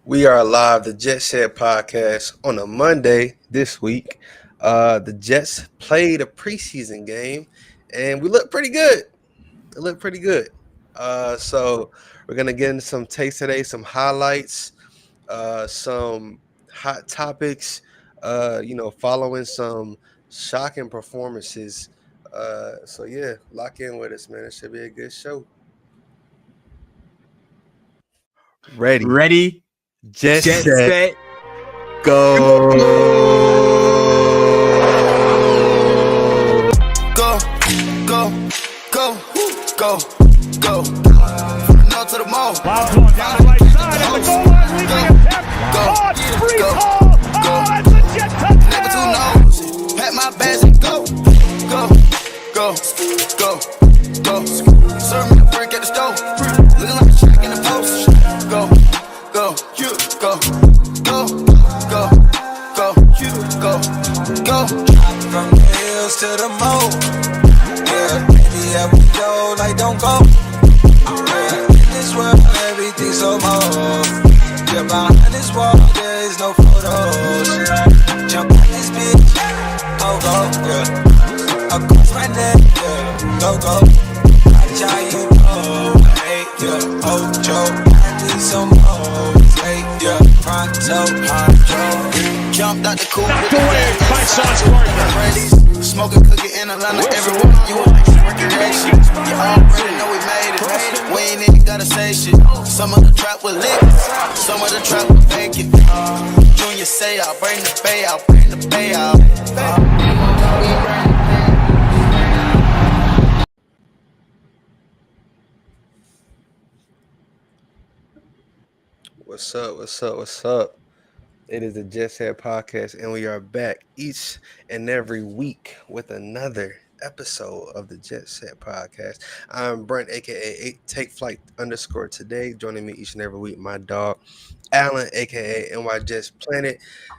We are live, the JETSET podcast on a Monday this week. The Jets played a preseason game, and we looked pretty good. It looked pretty good. So we're gonna get into some takes today, some highlights, some hot topics. Following some shocking performances. So yeah, lock in with us, man. It should be a good show. Ready, Ready, Jet jet set, set, go. Go, go, go, go, go. From the north to the mall. Loud going down the right side at the goal line, leaving a tap. Oh, it's free call. Oh, it's a Jet touchdown. Never too nosy. Pack my bags and go, go, go, go, go. Serve me a brick at the stove. Looking like a shack in the post. Go, go, you go, go, go, go, you go, go. From the hills to the moon. Yeah, baby, yeah, we go like don't go. Yeah, in this world, everything's so more. Yeah, behind this wall, there is no photos. Jump on this bitch, oh go, yeah. Across my neck, yeah, go, go. Watch how you go, hey, yeah. Oh, Joe, I need some more. Hey, yeah, pronto, hydro. Jumped out the coupe Knocked with the away gas. by Sauce Gardner. Ready, smoking cookie in Atlanta, everyone you a recreation. You already know we made it. We ain't even gotta say shit. Some of the trap was lit, some of the trap was vacant. Junior say I'll bring the pay out, bring the pay out. What's up? What's up? What's up? It is the JETSET podcast, and we are back each and every week with another episode of the JETSET podcast. I'm Brent, aka Take Flight _ today. Joining me each and every week, my dog Alan, aka nyjetsplanet.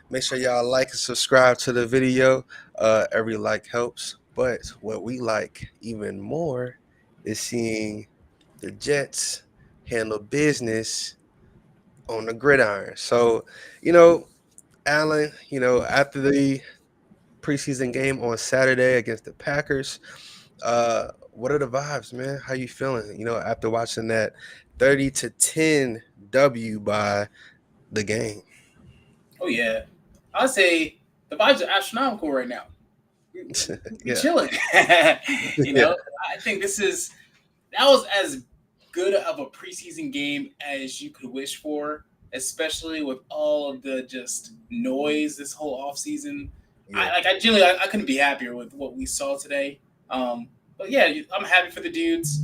Make sure y'all like and subscribe to the video. Every like helps, but what we like even more is seeing the Jets handle business on the gridiron. So, Alan, after the preseason game on Saturday against the Packers, what are the vibes, man? How you feeling? After watching that 30-10 W by the game. Oh yeah, I'd say the vibes are astronomical right now. We Yeah. chilling. I think that was as good of a preseason game as you could wish for, especially with all of the just noise this whole offseason. Yeah. I couldn't be happier with what we saw today. But yeah, I'm happy for the dudes,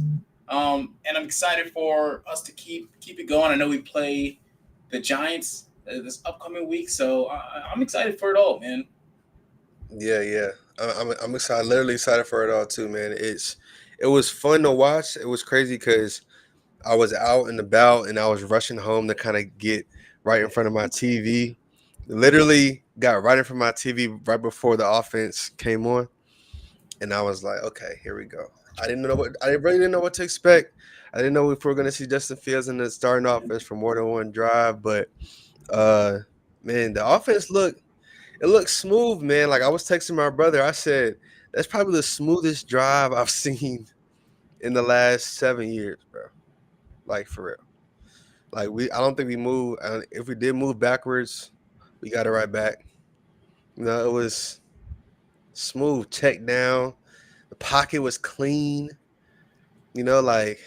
and I'm excited for us to keep it going. I know we play the Giants this upcoming week, so I'm excited for it all, man. Yeah. I'm excited, literally excited for it all too, man. It was fun to watch. It was crazy because I was out and about and I was rushing home to kind of get right in front of my TV. Literally got right in front of my TV right before the offense came on. And I was like, okay, here we go. I really didn't know what to expect. I didn't know if we were gonna see Justin Fields in the starting offense for more than one drive, but man, the offense looked smooth, man. Like I was texting my brother, I said, that's probably the smoothest drive I've seen in the last 7 years, bro. Like for real. Like I don't think we moved. If we did move backwards, we got it right back. It was smooth. Check down. The pocket was clean. Like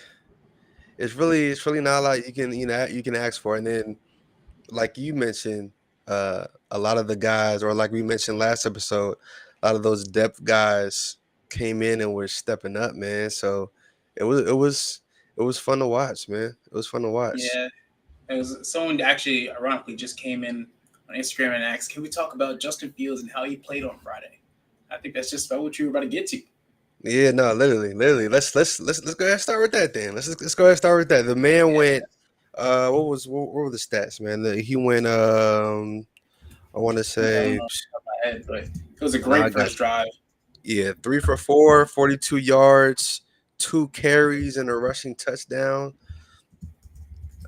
it's really not like you can ask for. And then, like you mentioned, a lot of the guys, or like we mentioned last episode, a lot of those depth guys came in and were stepping up, man. So it was fun to watch, man. It was fun to watch. Yeah, it was someone actually ironically just came in on Instagram and asked, "Can we talk about Justin Fields and how he played on Friday?" I think that's just about what you were about to get to. Yeah, no, literally. Let's go ahead and start with that then. Let's go ahead and start with that. The man went. What were the stats, man? He went. I want to say. My head, but it was a great first drive. Yeah, 3 for 4, 42 yards, 2 carries, and a rushing touchdown.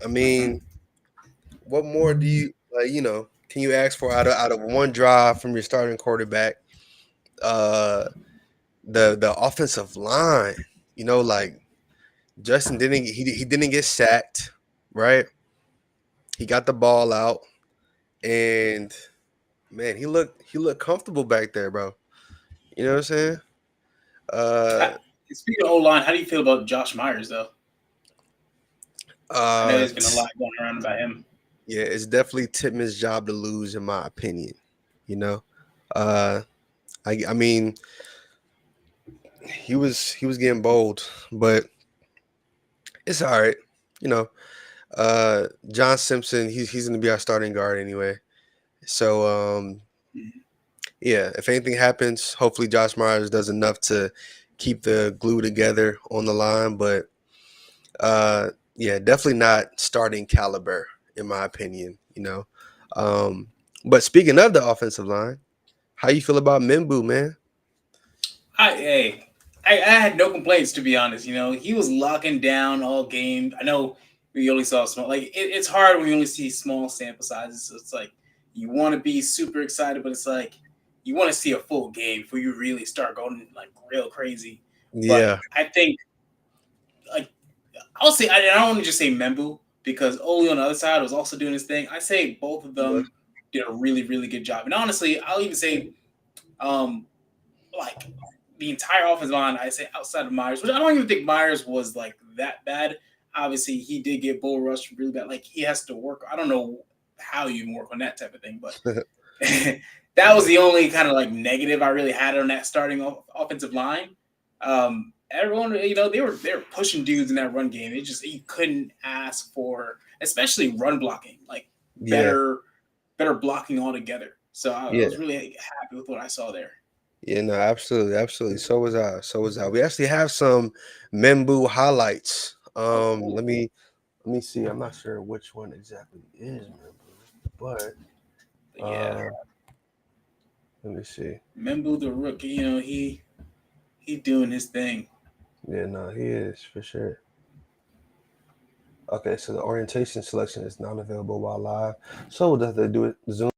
I mean, what more do you like? Can you ask for out of one drive from your starting quarterback? Uh, the offensive line. Like Justin he didn't get sacked, right? He got the ball out, and man, he looked comfortable back there, bro. You know what I'm saying? Uh, I, Speaking of O line, how do you feel about Josh Myers though? I know uh, there's been a lot going around about him. yeah, it's definitely Titman's job to lose, in my opinion. You know, uh, I mean, he was getting bold, but it's all right. You know, John Simpson, he's gonna be our starting guard anyway. So yeah, if anything happens, hopefully Josh Myers does enough to keep the glue together on the line. But yeah, definitely not starting caliber in my opinion. Um, but speaking of the offensive line, how you feel about Mimbu, man? Hey, I had no complaints to be honest. You know, he was locking down all game. I know we only saw small. Like it's hard when you only see small sample sizes. So it's like you want to be super excited, but it's like you want to see a full game before you really start going like real crazy. But Yeah, I think like I'll say I don't want to just say Membu because Oli on the other side was also doing his thing. I say both of he was. them did a really really good job. And honestly, I'll even say um like the entire offensive line, I say outside of Myers, which I don't even think Myers was like that bad. Obviously, he did get bull rushed really bad. Like he has to work. I don't know how you even work on that type of thing, but that was the only kind of like negative I really had on that starting offensive line. Everyone, they were pushing dudes in that run game. It just you couldn't ask for, especially run blocking, like Yeah, better blocking altogether. So I yeah, was really happy with what I saw there. yeah. No, absolutely, absolutely. So was I. So was I. We actually have some Mimbu highlights. Oh, cool. Let me see. I'm not sure which one exactly is Mimbu, but But yeah, uh, let me see. Membu the rookie, he doing his thing. Yeah, no, he is for sure. Okay, so the orientation selection is not available while live. So we'll have to do it Zoom.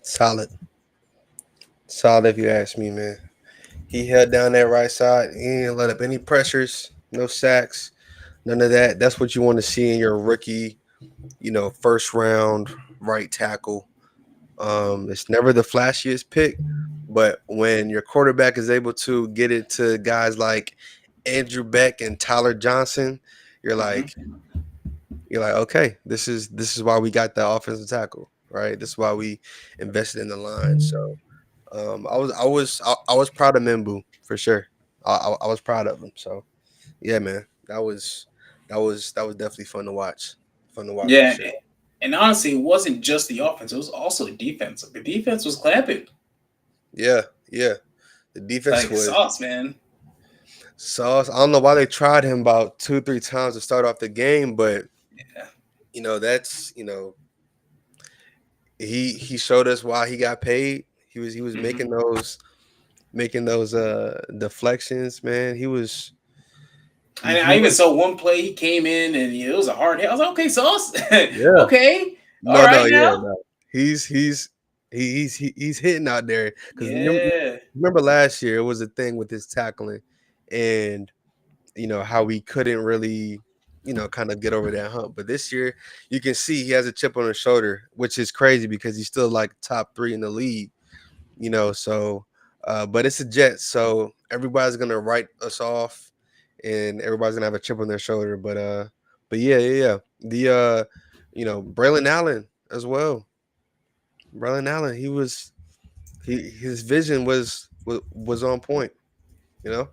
Solid, solid. If you ask me, man, he held down that right side. He didn't let up any pressures, no sacks, none of that. That's what you want to see in your rookie, first round right tackle. It's never the flashiest pick, but when your quarterback is able to get it to guys like Andrew Beck and Tyler Johnson, you're like, Hmm. okay, this is why we got the offensive tackle, right? This is why we invested in the line. So I was proud of Membu for sure. I was proud of him. So yeah, man, that was definitely fun to watch. Fun to watch for Yeah, sure. and honestly, it wasn't just the offense; it was also the defense. Like, the defense was clapping Yeah, yeah. The defense like was sauce, man. sauce. I don't know why they tried him about 2 3 times to start off the game, but Yeah. that's he showed us why he got paid. He was making Hmm. those deflections, man. I He even was saw one play. He came in and it was a hard hit. I was like, okay, sauce. yeah. Okay, all No, no, right yeah, now. no. He's hitting out there because Yeah. remember last year it was a thing with his tackling and how we couldn't really kind of get over that hump. But this year you can see he has a chip on his shoulder, which is crazy because he's still like top 3 in the league. So but it's a Jets, so everybody's gonna write us off and everybody's gonna have a chip on their shoulder. But yeah, yeah, yeah. The Braylon Allen as well. Braylon Allen, his vision was was on point. You know,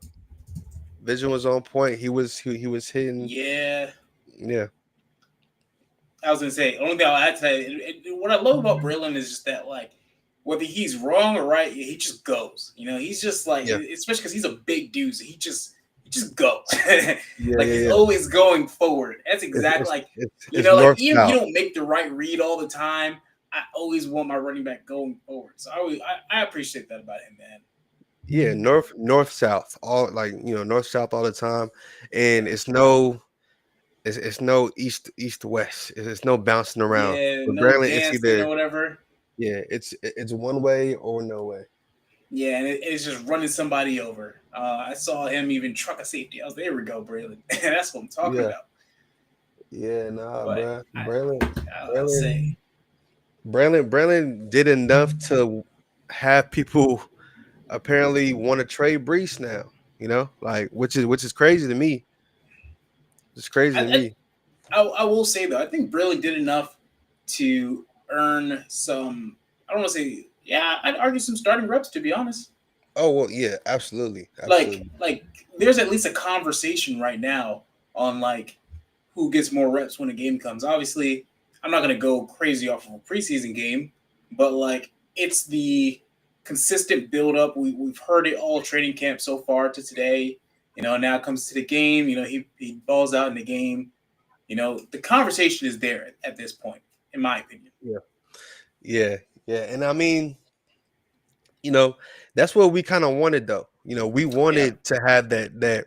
vision was on point. He was hitting. Yeah, Yeah, I was gonna say. Only thing I'll add to that, what I love about Braylon is just that, like, whether he's wrong or right, he just goes. He's just like, yeah, especially because he's a big dude, so he just goes. yeah, Like yeah, he's yeah. always going forward. That's exactly like, It's like north even if you south. don't make the right read all the time, I always want my running back going forward. So I appreciate that about him, man. Yeah, north south, all like north south all the time, and it's no east west. It's no bouncing around. Yeah, But no Braylon, it's dancing or either whatever. it's one way or no way. Yeah, and it's just running somebody over. I saw him even truck a safety. I was there. We go, Braylon. That's what I'm talking Yeah, about. yeah, nah, But bruh. I'll say, Braylon did enough to have people apparently want to trade Brees now. Like which is crazy to me. It's crazy to I, me. I will say though, I think Braylon did enough to earn some. I don't want to say, yeah, I'd argue some starting reps, to be honest. Oh well, yeah, absolutely, like absolutely. like there's at least a conversation right now on like who gets more reps when a game comes. Obviously, I'm not gonna go crazy off of a preseason game, but like it's the consistent build up. We've heard it all training camp so far to today. Now it comes to the game. He balls out in the game. The conversation is there at this point, in my opinion. Yeah, yeah, yeah. And I mean, you know, that's what we kind of wanted though. We Yeah. wanted to have that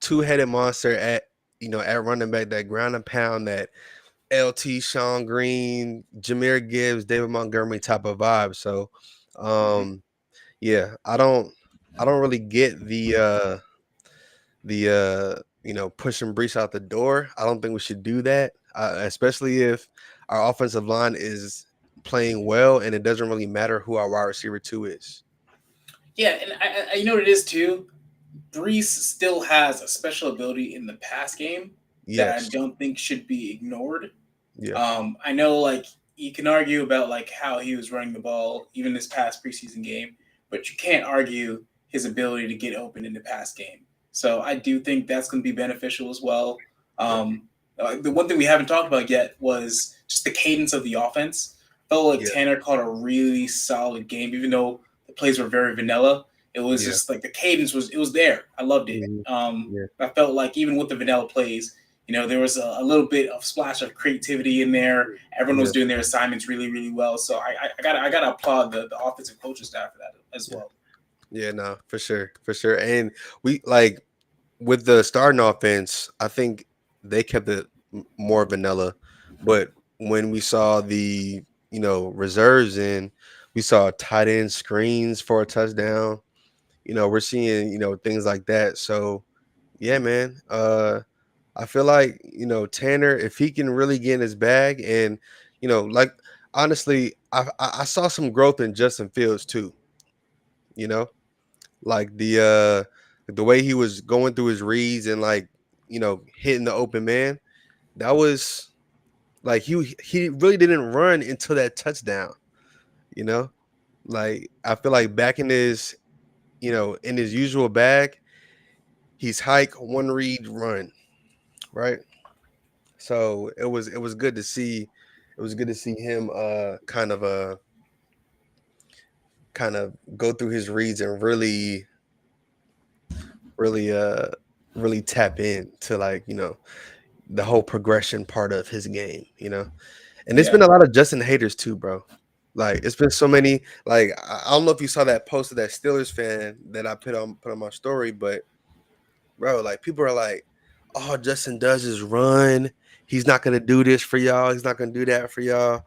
two-headed monster at running back, that ground and pound, that LT, Sean Green, Jameer Gibbs, David Montgomery type of vibe. So, Mhm. um, yeah, I don't really get the pushing Brees out the door. I don't think we should do that, especially if our offensive line is playing well and it doesn't really matter who our wide receiver two is. Yeah, and you know what it is too. Brees still has a special ability in the pass game that I Yes. don't think should be ignored. Yeah. I know, like, you can argue about like how he was running the ball even this past preseason game, but you can't argue his ability to get open in the pass game. So I do think that's going to be beneficial as well. Yeah. The one thing we haven't talked about yet was just the cadence of the offense. Felt like Yeah. Tanner caught a really solid game, even though the plays were very vanilla. It was Yeah. just like the cadence was there. I loved it. Mhm. Yeah. I felt like even with the vanilla plays, there was a little bit of splash of creativity in there. Everyone was Yeah. doing their assignments really, really well. So I gotta applaud the offensive coaching staff for that as Yeah. well. Yeah. No, for sure. For sure. And we like with the starting offense, I think they kept it more vanilla. But when we saw the reserves in, we saw tight end screens for a touchdown. We're seeing things like that. So yeah, man. I feel like, Tanner, if he can really get in his bag and, like honestly, I saw some growth in Justin Fields too, you know, like the way he was going through his reads and like, hitting the open man. That was like he really didn't run until that touchdown, you know? Like I feel like back in his usual bag, he's hike, one read, run, right? So it was good to see. It was good to see him kind of go through his reads and really really tap in to like the whole progression part of his game. And there's Yeah. been a lot of Justin haters too, bro. Like it's been so many. Like I don't know if you saw that post of that Steelers fan that I put on my story, but bro, like people are like, all Justin does is run. He's not gonna do this for y'all. He's not gonna do that for y'all.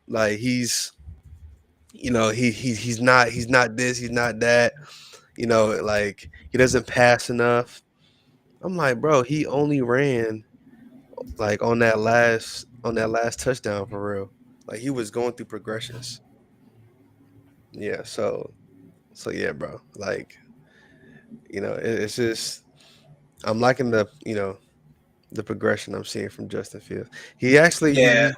Like he's not this. He's not that. Like he doesn't pass enough. I'm like, bro, he only ran like on that last touchdown for real. Like he was going through progressions. Yeah. So yeah, bro. Like it's just I'm liking the progression I'm seeing from Justin Fields. He actually Yeah.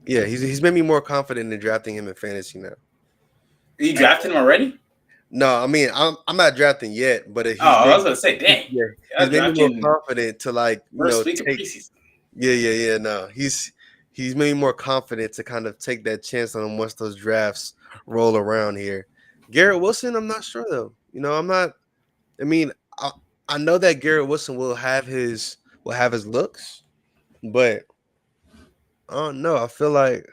he's made me more confident in drafting him in fantasy now. You drafted him already? No, I mean I'm not drafting yet, but Oh, I was gonna say, dang, yeah, y'all he's made me more drafting confident to like first week of take. preseason. Yeah. No, he's made me more confident to kind of take that chance on him once those drafts roll around here. Garrett Wilson, I'm not sure though. I'm not. I mean, I know that Garrett Wilson will have his looks, but I don't know. I feel like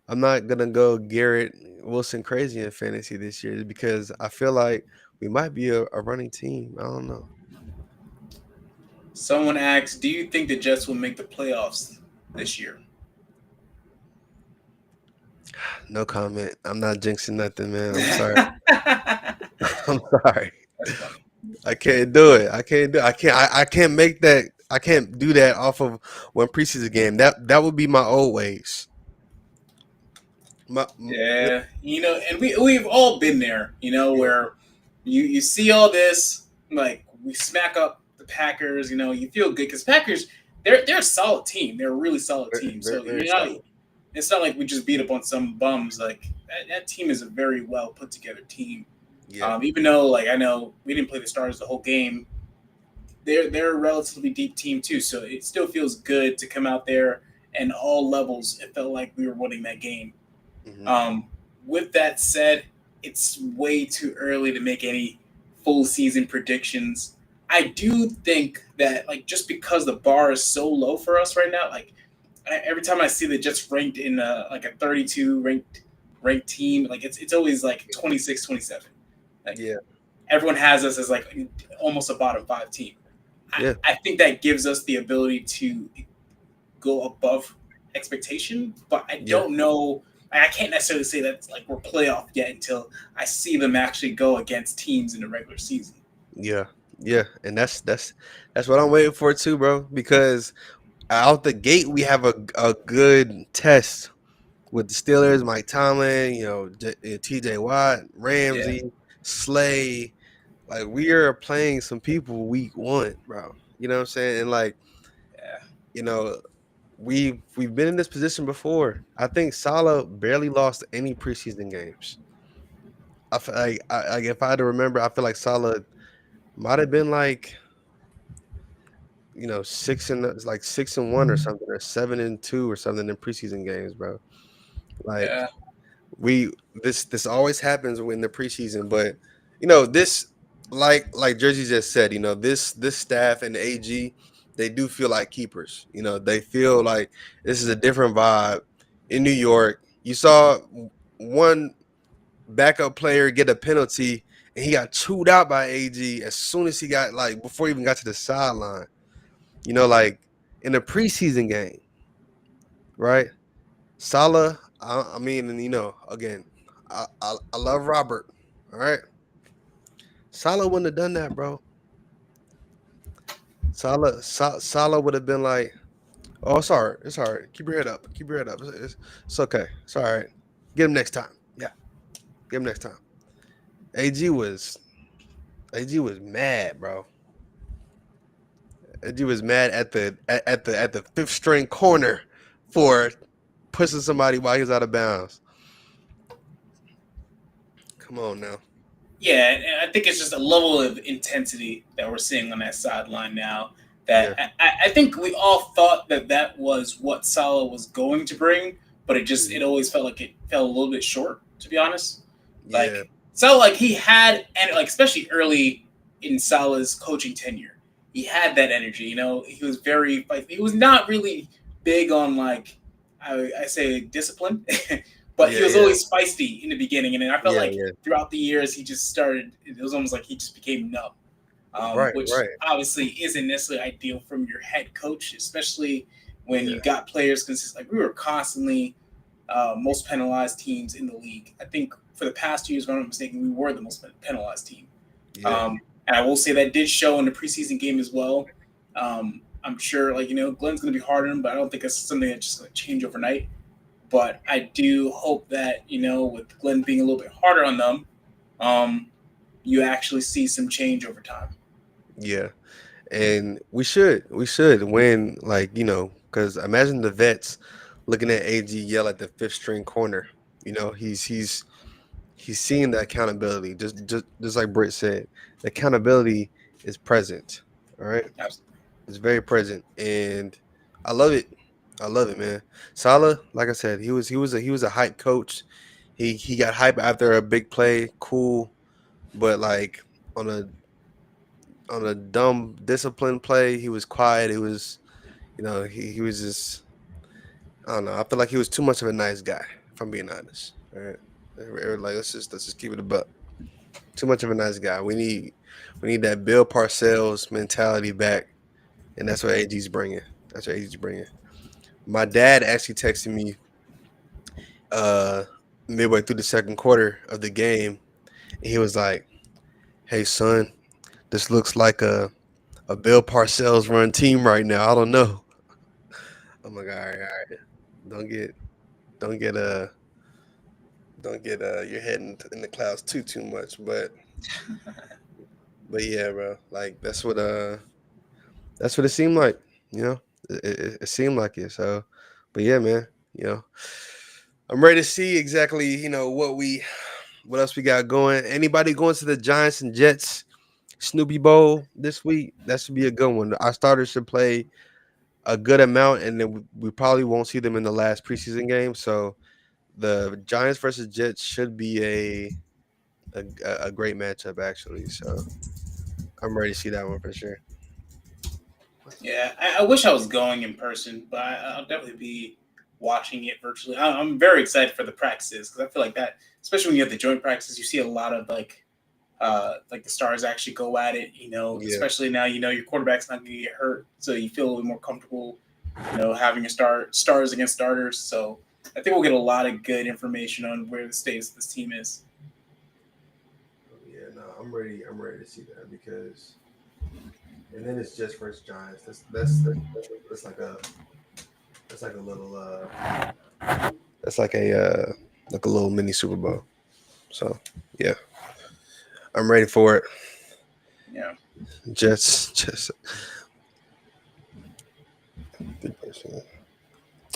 I'm not gonna go Garrett Wilson crazy in fantasy this year because I feel like we might be a running team. I don't know. Someone asks, "Do you think the Jets will make the playoffs this year?" No comment. I'm not jinxing nothing, man. I'm sorry. That's I'm sorry. funny. I can't do it. I can't do. I can't. I can't make that. I can't do that off of one preseason game. That would be my old ways. Yeah, Yeah, and we've all been there, where you see all this, like we smack up the Packers, you feel good because Packers they're a solid team, they're a really solid very, team. very, So very solid. it's not like we just beat up on some bums. Like that team is a very well put together team. Yeah, Even though like I know we didn't play the starters the whole game, they're a relatively deep team too. So it still feels good to come out there and all levels. It felt like we were winning that game. hmm Um, with that said, it's way too early to make any full season predictions. I do think that like just because the bar is so low for us right now, like every time I see the Jets ranked in like a 32 ranked team, like it's always like 26, 27. Like yeah, everyone has us as like almost a bottom five team. yeah, I think that gives us the ability to go above expectation, but I yeah, don't know. I can't necessarily say that like we're playoff yet until I see them actually go against teams in the regular season. yeah, yeah. And that's what I'm waiting for too, bro. Because out the gate we have a good test with the Steelers, Mike Tomlin, T.J. Watt, Yeah, Ramsey, Slay. Like we are playing some people week one, bro. You know what I'm saying? And like, yeah, you know, we've been in this position before. I think Salah barely lost any preseason games. I feel like if I had to remember, I feel like Salah might have been like 6-1 or something, or 7-2 or something in preseason games, bro. Like yeah, we this always happens in the preseason, but this like Jersey just said, this staff and the AG, they do feel like keepers. They feel like this is a different vibe in New York. You saw one backup player get a penalty and he got chewed out by AG as soon as he got like before he even got to the sideline. Like in a preseason game, right? Salah, I mean, and again, I love Robert. All right, Salah wouldn't have done that, bro. Salah would have been like, "Oh, it's all right. It's all right. Keep your head up. Keep your head up. It's okay. It's all right. Get him next time. Yeah, get him next time." AG was AG was mad, bro. AG was mad at the fifth string corner for pushing somebody while he was out of bounds. Come on now. yeah. And I think it's just a level of intensity that we're seeing on that sideline now. Yeah. That I think we all thought that was what Salah was going to bring, but it Mhm. always felt like it fell a little bit short, to be honest. Yeah. Like so, like he had, and like especially early in Salah's coaching tenure, he had that energy. He was very. Like, he was not really big on like I say discipline, but he Yeah. was Yeah. always feisty in the beginning, and then I felt Yeah. like Yeah. throughout the years he just started. It was almost like he just became numb, Right. which Right. obviously isn't necessarily ideal from your head coach, especially when Yeah. you got players consistent. Like we were constantly most penalized teams in the league. I think for the past 2 years, if I'm not mistaken, we were the most penalized team. Yeah. And I will say that did show in the preseason game as well. I'm sure, like, Glenn's going to be hard on him, but I don't think it's something that's just going to change overnight. But I do hope that, with Glenn being a little bit harder on them, you actually see some change over time. Yeah. And we should win, like, because imagine the vets looking at AG yell at the fifth string corner. He's he's seeing the accountability. Just like Britt said, the accountability is present. All right, Absolutely. it's very present, and I love it. I love it, man. Salah, like I said, he was a hype coach. He got hype after a big play, cool, but like on a on a dumb disciplined play, he was quiet. He was, he was just, I don't know. I feel like he was too much of a nice guy, if I'm being honest. All right. Like let's just keep it a buck. Too much of a nice guy. We need that Bill Parcells mentality back, and that's what AG's bringing. That's what AG's bringing. My dad actually texted me uh midway through the second quarter of the game, and he was like, "Hey son, this looks like a Bill Parcells run team right now. I don't know." I'm like, all right, all right. Don't get don't get your head in the clouds too much, but yeah, bro. Like that's what it seemed like. You know, it seemed like it. So, but yeah, man. You know, I'm ready to see exactly what else we got going. Anybody going to the Giants and Jets Snoopy Bowl this week? That should be a good one. Our starters should play a good amount, and then we probably won't see them in the last preseason game. So the Giants versus Jets should be a great matchup, actually. So I'm ready to see that one for sure. Yeah, I wish I was going in person, but I'll definitely be watching it virtually. I'm very excited for the practices because I feel like that, especially when you have the joint practices, you see a lot of like the stars actually go at it. Yeah. Especially now your quarterback's not going to get hurt, so you feel a little more comfortable. Having a stars against starters. So I think we'll get a lot of good information on where the status of this team is. Yeah, no, I'm ready. I'm ready to see that because, and then it's just versus Giants. That's like a little that's like a little mini Super Bowl. So yeah, I'm ready for it. Yeah. Jets.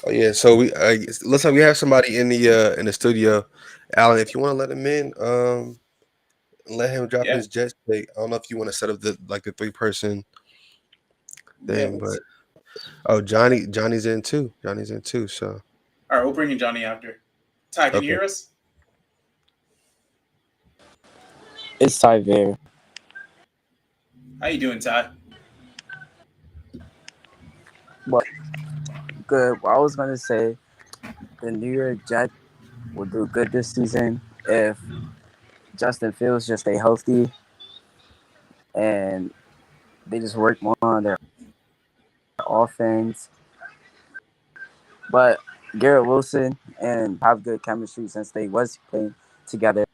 Oh yeah, so looks like we have somebody in the studio. Alan, if you want to let him in, let him drop Yeah. his Jets pick. I don't know if you want to set up the 3-person Yeah. thing, but oh, Johnny's in too. Johnny's in too. So All right, we'll bring in Johnny after. Ty, can you okay, hear us? It's Ty Bear. How you doing, Ty? But good. What I was gonna say, the New York Jets will do good this season if Justin Fields just stay healthy and they just work more on their offense. But Garrett Wilson and have good chemistry since they was playing together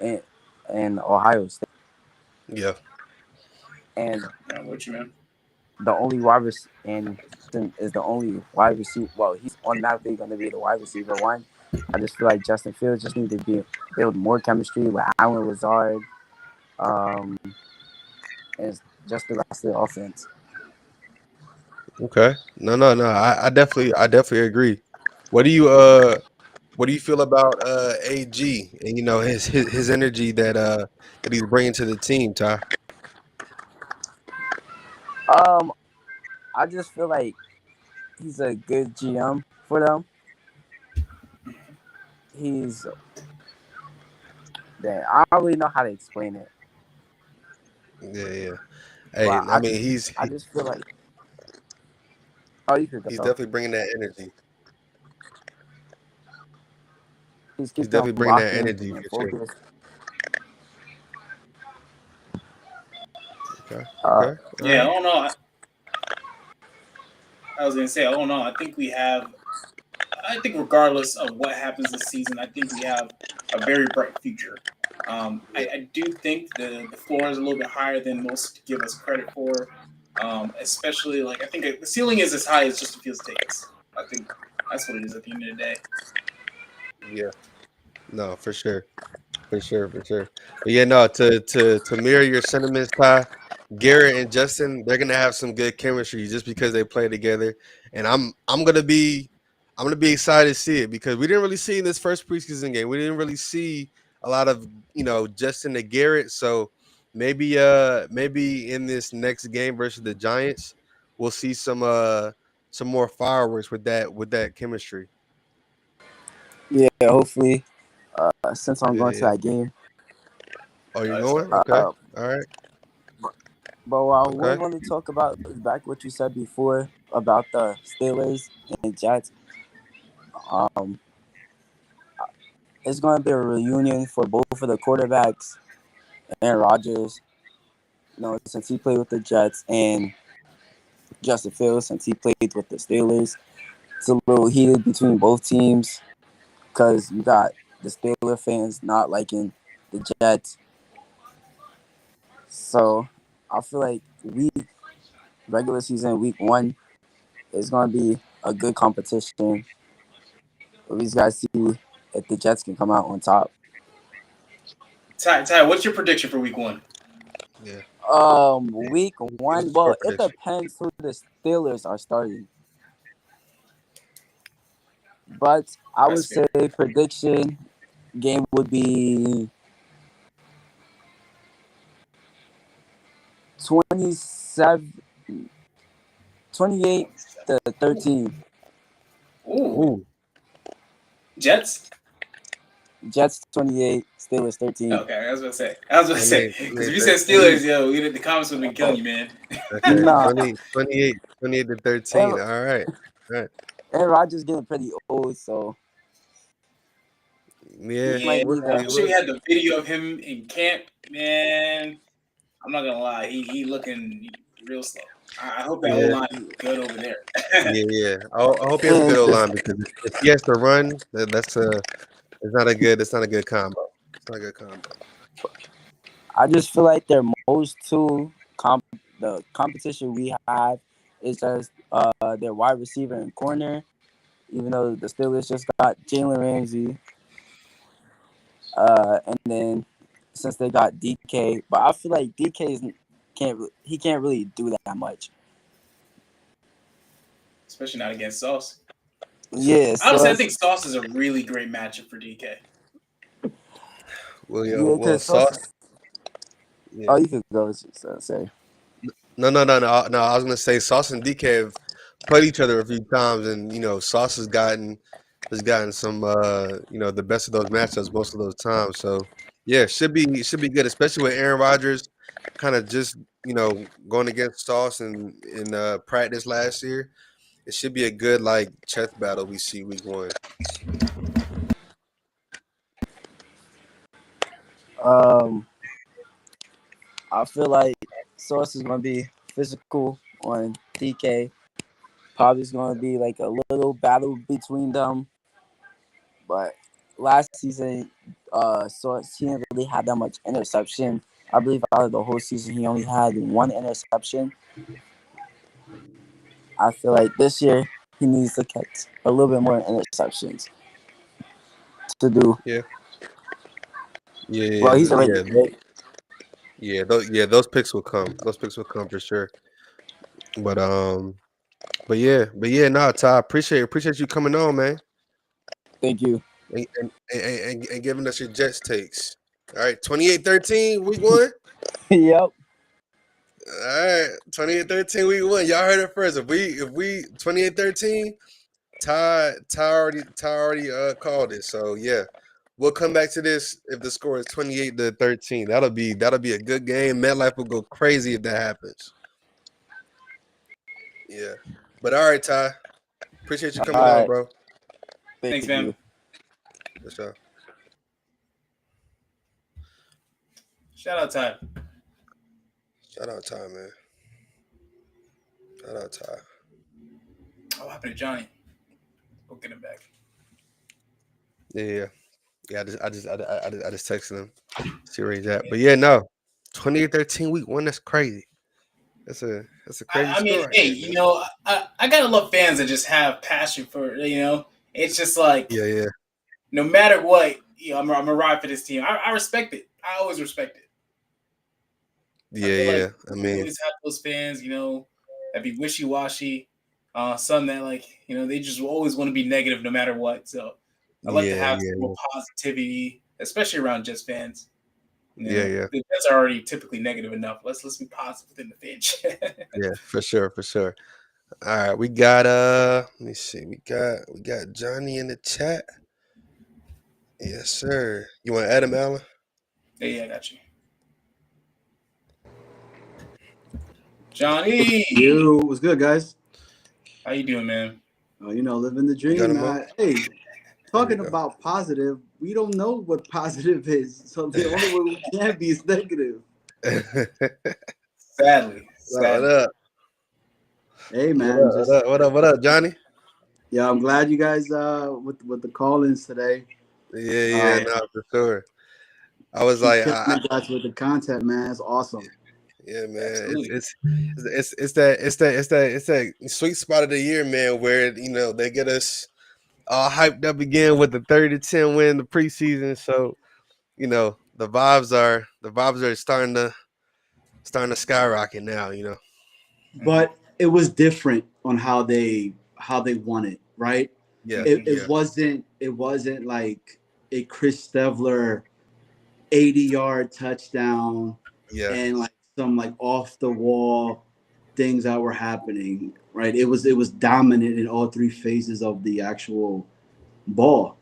in, in Ohio State. yeah, And Yeah, what you man? the only wide receiver and is the only wide receiver. Well, he's automatically going to be the wide receiver one. I just feel like Justin Fields just need to build more chemistry with Allen Lazard, and just the rest of the offense. okay. No. I definitely agree. What do you what do you feel about AG and his energy that he's bringing to the team, Ty? Um, I just feel like he's a good GM for them. He's I don't really know how to explain it, Yeah. Hey, but I mean I just feel like you could he's go. definitely bringing that energy. He's He's keeping them definitely bringing locked that in energy and for sure. focused. Okay. Uh, Okay. All Yeah, I right. don't know. I was gonna say I don't know. I think we have. I think regardless of what happens this season, I think we have a very bright future. I do think the floor is a little bit higher than most give us credit for. Especially like I think the ceiling is as high as Justin Fields takes. I think that's what it is at the end of the day. Yeah. No, for sure. For sure. But yeah, no, to mirror your sentiments, Ty, Garrett and Justin, they're gonna have some good chemistry just because they play together. And I'm gonna be excited to see it because we didn't really see in this first preseason game. We didn't really see a lot of Justin to Garrett. So maybe in this next game versus the Giants, we'll see some more fireworks with that chemistry. Yeah, hopefully. Since I'm Yeah, going to yeah. that game, Oh, you're That's going? right. Okay. uh, All right. but what I Okay. would want to talk about is back what you said before about the Steelers and Jets. Um, it's going to be a reunion for both of the quarterbacks and Rodgers. Since he played with the Jets and Justin Fields since he played with the Steelers. It's a little heated between both teams because you got the Steeler fans not liking the Jets. So I feel like regular season week 1 is going to be a good competition. We just got to see if the Jets can come out on top. Ty, what's your prediction for week 1? Yeah. Week Give us 1, a score well, it prediction. depends who the Steelers are starting. But I That's would fair. say prediction game would be 27, 28 to 13. Ooh, Ooh. Jets. Jets 28, Steelers 13. Okay, I was about to say, 28, because if 28, you said 13. Steelers, the comments would have been killing you, man. Okay. Nah, 28 to 13. and, All right. All right. and Rodgers getting pretty old, so he Yeah. Yeah, might We'll need I see. a. wish we We'll had the video of him in camp, man. I'm not gonna lie, he looking real slow. I hope that O Yeah. line is good over there. Yeah. Yeah. I hope he has a And good O line because if he has to run, it's not a good combo. It's not a good combo. I just feel like their most two the competition we have is just their wide receiver and corner. Even though the Steelers just got Jalen Ramsey, and then since they got DK, but I feel like DK can't really do that much. Especially not against Sauce. Yeah, so Honestly, I that's, think Sauce is a really great matchup for DK. yeah, Well, because Sauce. Sauce. Yeah. Oh, you could go say. No. I was gonna say Sauce and DK have played each other a few times, and Sauce has gotten some the best of those matchups most of those times. So yeah, should be good, especially with Aaron Rodgers kind of just going against Sauce in practice last year. It should be a good like chess battle we see week 1. Um, I feel like Sauce is gonna be physical on DK. Probably is gonna be like a little battle between them. But last season, Sauce he didn't really have that much interception. I believe out of the whole season, he only had one interception. I feel like this year he needs to catch a little bit more interceptions to do. Yeah, yeah, Well, yeah, he's already yeah. good. Those picks will come. Those picks will come for sure. But but yeah. No, Ty, appreciate you coming on, man, Thank you. and giving us your Jets takes. All right, 28-13 week 1. Yep. All right, 28-13 week 1. Y'all heard it first. If we 28-13, Ty already called it. So yeah, we'll come back to this if the score is 28-13. That'll be a good game. MetLife will go crazy if that happens. Yeah. But all right, Ty. Appreciate you All coming on, right. bro. Thank Thanks, you. man. For sure. Shout out Ty. Shout out Ty, man. Shout out Ty. Oh, what happened to Johnny? We'll get him back. Yeah. Yeah, I just texted him. See where he's at. But yeah, no. 28-13 week 1, that's crazy. That's a crazy I mean, score right hey, there, man. I gotta love fans that just have passion for It's just like Yeah, yeah. no matter what, I'm a ride for this team. I respect it. I always respect it. I Yeah, feel like yeah. I you mean, always have those fans, that be wishy washy. Some that they just always want to be negative no matter what. So I like to Yeah, have some yeah, more positivity, especially around Jets fans. yeah, yeah, The Jets are already typically negative enough. Let's be positive within the bench. yeah, for sure, for sure. All right, we got let me see. We got Johnny in the chat. Yes, sir. You want to add him, Alan? Yeah, I got you, Johnny. Yo, what's good, guys? How you doing, man? Living the You got dream. him up? Hey, There we talking go. about positive, we don't know what positive is. So the only way we can be is negative. Sadly, What sadly. up? Hey, What man, up? What just up? What up? What up, Johnny? yeah, I'm glad you guys with the call-ins today. Yeah, yeah, Um, no, for sure. I was keep like, killing it, guys, with the content, man. It's awesome. yeah, man. It's Absolutely. it's it's that sweet spot of the year, man, where they get us all hyped up again with the 30-10 win in the preseason. So the vibes are starting to skyrocket now. But it was different on how they won it, right? Yeah, It, yeah, it wasn't it wasn't like a Chris Stevler 80-yard touchdown yeah, and like some like off the wall things that were happening, right? It was dominant in all three phases of the actual ball.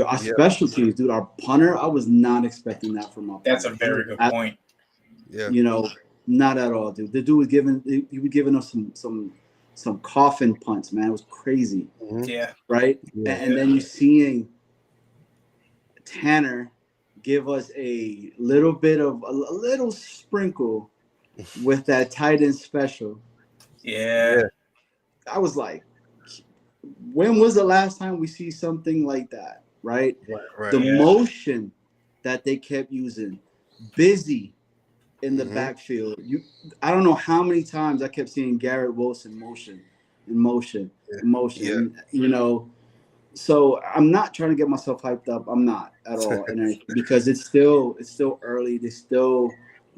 Our yeah, special teams, dude, our punter, I was not expecting that from our That's a punter. very good At- point. yeah, you know, not at all, dude. The dude was giving us some coffin punts, man. It was crazy, mhm, Yeah, right? yeah, And then you seeing Tanner give us a little bit of a little sprinkle with that tight end special. yeah, yeah. I was like, when was the last time we see something like that? Right? Right, The right. yeah. motion that they kept using, busy in the Hmm. backfield. I don't know how many times I kept seeing Garrett Wilson motion, in motion, Yeah, in motion. yeah, And so I'm not trying to get myself hyped up. I'm not at all, and everything, because it's still early. They still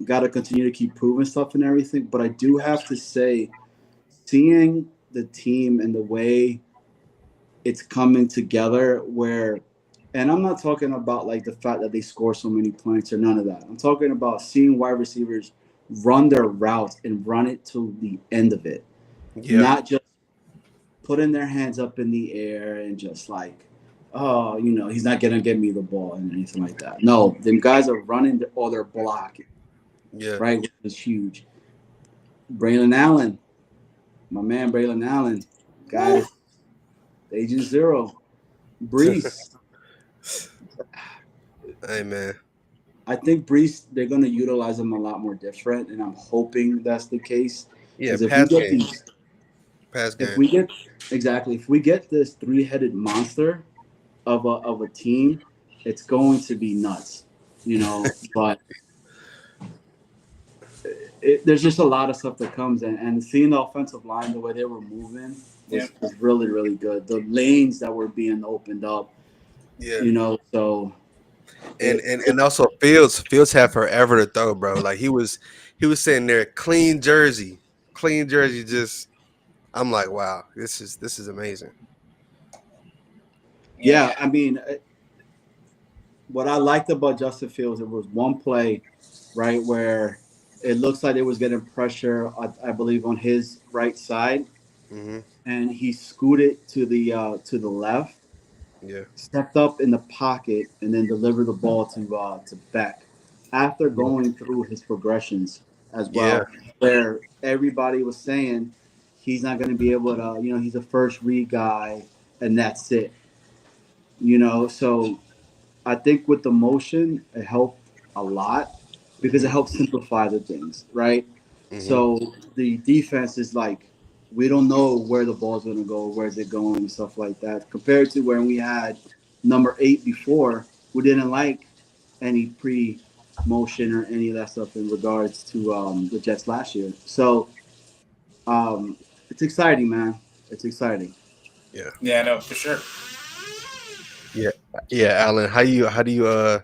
got to continue to keep proving stuff and everything. But I do have to say, seeing the team and the way it's coming together, and I'm not talking about like the fact that they score so many points or none of that. I'm talking about seeing wide receivers run their routes and run it to the end of it, yeah, not just putting their hands up in the air and just like, oh, he's not gonna get me the ball and anything like that. No, them guys are running or they're blocking, yeah. right? Which is huge. Braylon Allen, my man Braylon Allen, got it. Agent Zero. Brees. Hey, man. I think Brees, they're gonna utilize him a lot more different, and I'm hoping that's the case. Yeah, Because if we pass get game, these, pass if game. we get exactly, if we get this three-headed monster of a team, it's going to be nuts, But there's just a lot of stuff that comes in, and seeing the offensive line the way they were moving Yeah. was really, really good. The lanes that were being opened up, Yeah, so and also Fields had forever to throw, bro. Like he was sitting there, clean jersey. Just I'm like, wow, this is amazing. yeah, Yeah. I mean, what I liked about Justin Fields, it was one play, right, where it looks like it was getting pressure, I believe, on his right side, Hmm. and he scooted to the left, Yeah, stepped up in the pocket, and then delivered the ball to Beck after yeah, going through his progressions as yeah, well, where everybody was saying he's not going to be able to, he's a first read guy, and that's it, So I think with the motion, it helped a lot because it hmm, helps simplify the things, right? hmm, So the defense is like, we don't know where the ball's going to go, where's it going, and stuff like that. Compared to when we had number 8 before, we didn't like any pre-motion or any of that stuff in regards to the Jets last year. So it's exciting, man. It's exciting. yeah, Yeah, no, for sure. yeah, yeah. Alan, how do you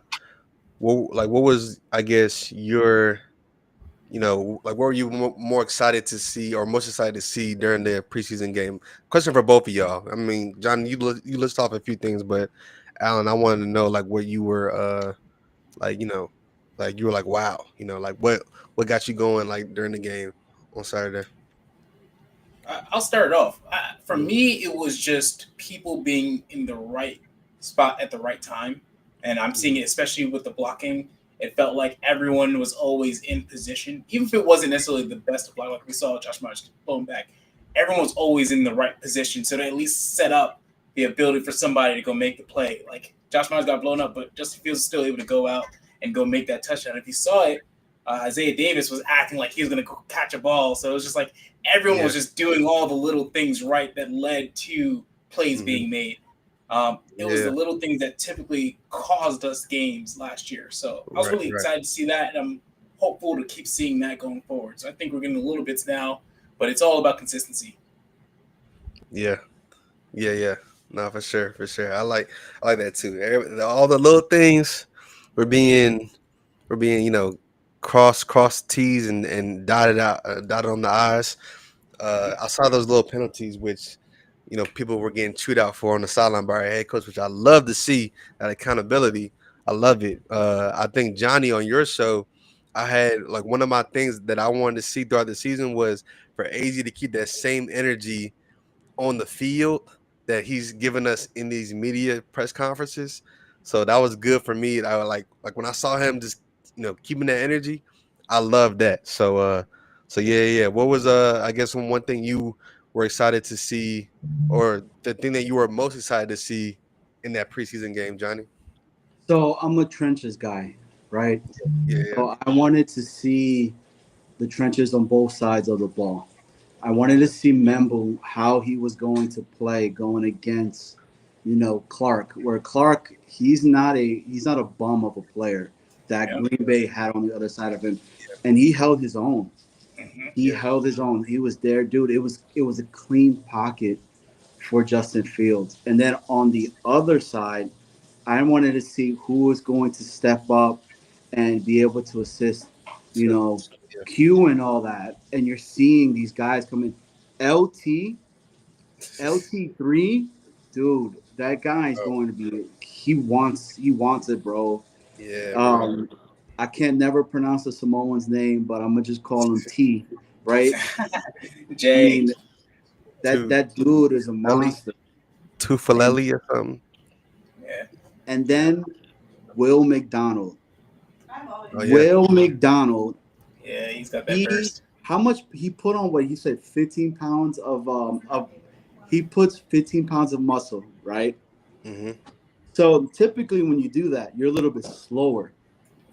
what was, I guess, your like what were you more excited to see or most excited to see during the preseason game? Question for both of y'all. I mean, John, you list off a few things, but Alan, I wanted to know like what you were like like you were like wow, like what got you going like during the game on Saturday. I'll start it off. For Mhm. me, it was just people being in the right spot at the right time, and I'm seeing it especially with the blocking. It felt like everyone was always in position, even if it wasn't necessarily the best of block. Like we saw Josh Myers blown back, everyone was always in the right position, so they at least set up the ability for somebody to go make the play. Like Josh Myers got blown up, but Justin Fields was still able to go out and go make that touchdown. If you saw it, Isaiah Davis was acting like he was going to catch a ball, so it was just like everyone Yeah. was just doing all the little things right that led to plays Mhm. being made. It was the Yeah. little things that typically caused us games last year. So I was Right. really Right. excited to see that, and I'm hopeful to keep seeing that going forward. So I think we're getting a little bits now, but it's all about consistency. Yeah. Yeah. Yeah. No, for sure. For sure. I like that too. All the little things were being cross T's and dotted out dotted on the I's. I saw those little penalties, which people were getting chewed out for on the sideline by our head coach, which I love to see that accountability. I love it. I think Johnny on your show, I had like one of my things that I wanted to see throughout the season was for AZ to keep that same energy on the field that he's given us in these media press conferences. So that was good for me. I like when I saw him just keeping that energy. I love that. So yeah. What was I guess one thing you were excited to see, or the thing that you were most excited to see in that preseason game, Johnny? So I'm a trenches guy, right? Yeah. So I wanted to see the trenches on both sides of the ball. I wanted to see Membo how he was going to play going against, Clark. Where Clark, he's not a bum of a player that Yeah. Green Bay had on the other side of him, and he held his own. He Yeah. held his own. He was there, dude. It was a clean pocket for Justin Fields. And then on the other side, I wanted to see who was going to step up and be able to assist, you So, know, yeah. Q and all that. And you're seeing these guys come in. LT3, dude, that guy is Oh, going to be. He wants it, bro. yeah, bro. Um, I can't never pronounce the Samoan's name, but I'm gonna just call him T, right? I Jay, mean, that Two that dude is a Lely, monster. two And Faleli or something. yeah, and then Will McDonald. Oh yeah. Will McDonald, yeah, he's got that he burst. how much he put on, what he said, 15 pounds of he puts 15 pounds of muscle, right? Hmm. So typically when you do that, you're a little bit slower.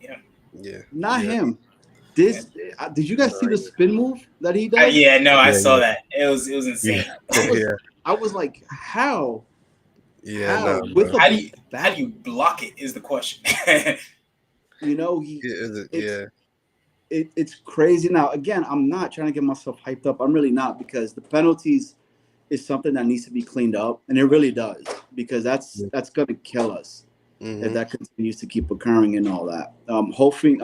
Yeah, Yeah. Not Yeah. him. yeah, This did you guys see the spin move that he does? yeah. No, I Yeah. saw that. It was Yeah. insane. I was Yeah. I was like, how? Yeah. How No, with bro. a How do back? you block it is the question. He it's Yeah. it's crazy. Now again, I'm not trying to get myself hyped up. I'm really not, because the penalties is something that needs to be cleaned up, and it really does, because that's gonna kill us if Hmm. that continues to keep occurring and all that. I'm hoping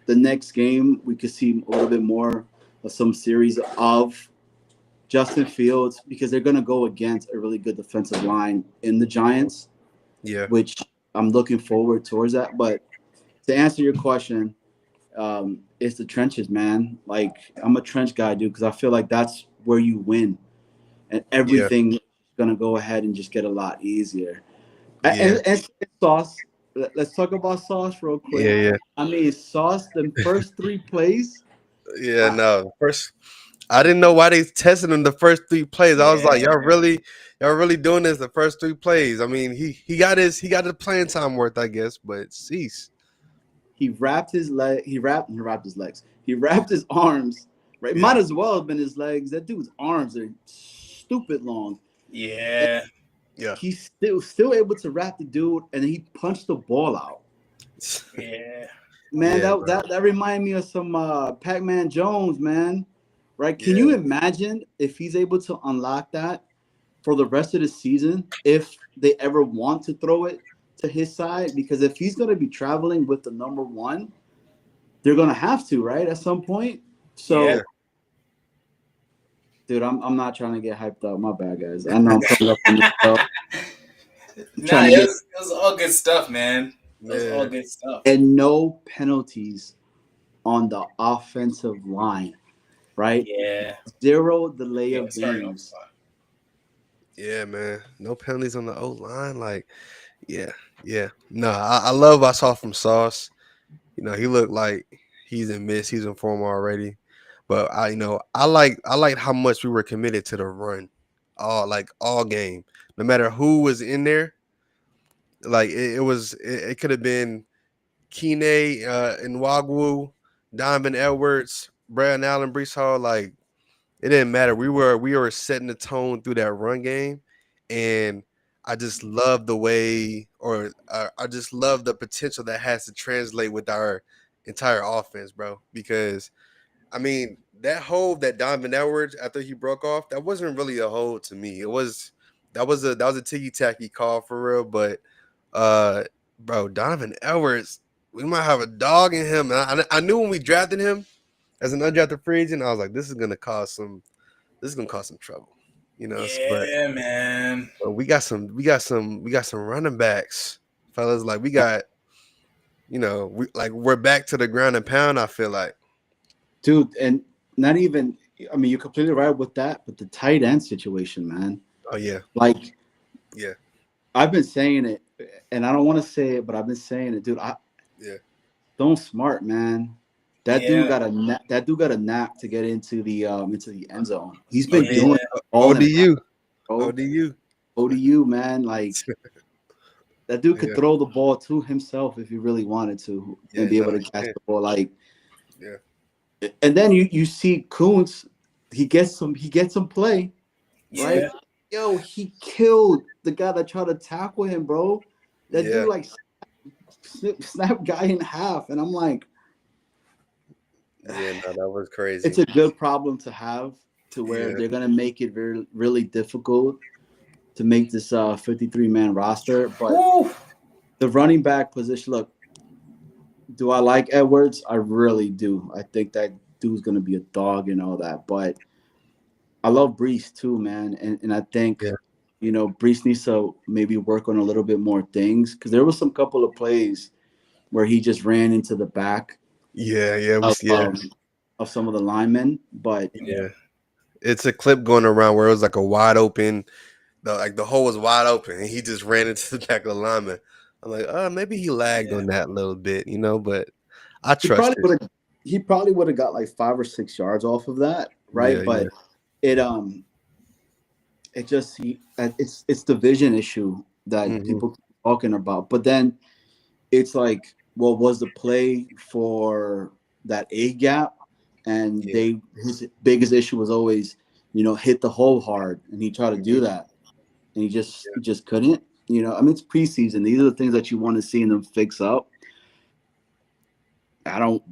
the next game we could see a little bit more of some series of Justin Fields, because they're gonna go against a really good defensive line in the Giants, Yeah. which I'm looking forward towards that. But to answer your question, it's the trenches, man. Like, I'm a trench guy, dude, because I feel like that's where you win, and Yeah. everything is gonna go ahead and just get a lot easier. Yeah. And Sauce, let's talk about Sauce real quick. Yeah. Yeah. I mean, Sauce, the first three plays, Yeah. I, No. First, I didn't know why they tested him the first three plays. I was like, Yeah, y'all really doing this the first three plays. I mean, he got his playing time worth, I guess, but cease. he wrapped his leg, he wrapped his legs, he wrapped his arms. Right, Yeah. might as well have been his legs. That dude's arms are stupid long. yeah, Yeah. He's still able to wrap the dude, and he punched the ball out. yeah, Man, Yeah, that bro. that, that reminded me of some Pac-Man Jones, man. Right? Can Yeah. you imagine if he's able to unlock that for the rest of the season, if they ever want to throw it to his side? Because if he's going to be traveling with the number one, they're gonna have to, right, at some point. So, Yeah. dude, I'm not trying to get hyped up. My bad, guys. I know I'm coming up on this show. I'm Nah, trying to get it was all good stuff, man. It was all Yeah. good stuff. and no penalties on the offensive line, right? Yeah. Zero delay Yeah, of starting off games. fine. Yeah, man. No penalties on the O line. Like, yeah, yeah. No, I love what I saw from Sauce. You know, he looked like he's in mid-season form already. But I liked how much we were committed to the run, all game. No matter who was in there, like it could have been Kine, Nwagwu, Donovan Edwards, Brandon Allen, Brees Hall. Like it didn't matter. We were setting the tone through that run game, and I just love the way, or I just love the potential that has to translate with our entire offense, bro. Because I mean, that hold that Donovan Edwards after he broke off, that wasn't really a hold to me. That was a ticky tacky call for real. But uh, bro, Donovan Edwards, we might have a dog in him. And I knew when we drafted him as an undrafted free agent, I was like, this is gonna cause some trouble, you know. But Yeah, man. we got some running backs, fellas. Like we got, we're back to the ground and pound. I feel like, Dude, and not even I mean, you're completely right with that, but the tight end situation, man. oh yeah, Like yeah, I've been saying it, and I don't want to say it, but I've been saying it, dude. yeah, Don't Smart, man. That dude Yeah. got a knack to get into the end zone. He's been OD, doing it all in ODU, bro. ODU, ODU, man. Like that dude could yeah, throw the ball to himself if he really wanted to yeah, and be able no, to catch the ball. Like, yeah, and then you see Coons, he gets some play, right? Yeah. Yo, he killed the guy that tried to tackle him, bro. That yeah, dude like snap guy in half, and I'm like, yeah. No, that was crazy. it's a good problem to have, to where Yeah, they're gonna make it very really difficult to make this 53-man roster. But Whew. the running back position, look, do I like Edwards? I really do. I think that dude's gonna be a dog and all that. But I love Brees too, man. And I think, yeah, Brees needs to maybe work on a little bit more things, because there was some couple of plays where he just ran into the back yeah, yeah. of of some of the linemen. But Yeah. It's a clip going around where it was like a wide open, the hole was wide open, and he just ran into the back of the lineman. I'm like, maybe he lagged Yeah. on that a little bit, but I he trust probably it. would have he probably would have got like 5 or 6 yards off of that, Yeah, right? yeah, But it's the vision issue that hmm people keep talking about. But then it's like, well, was the play for that A gap? And yeah, his biggest issue was always, hit the hole hard, and he tried to do hmm that, and he just couldn't. I mean, it's preseason. These are the things that you want to see them fix up. I don't.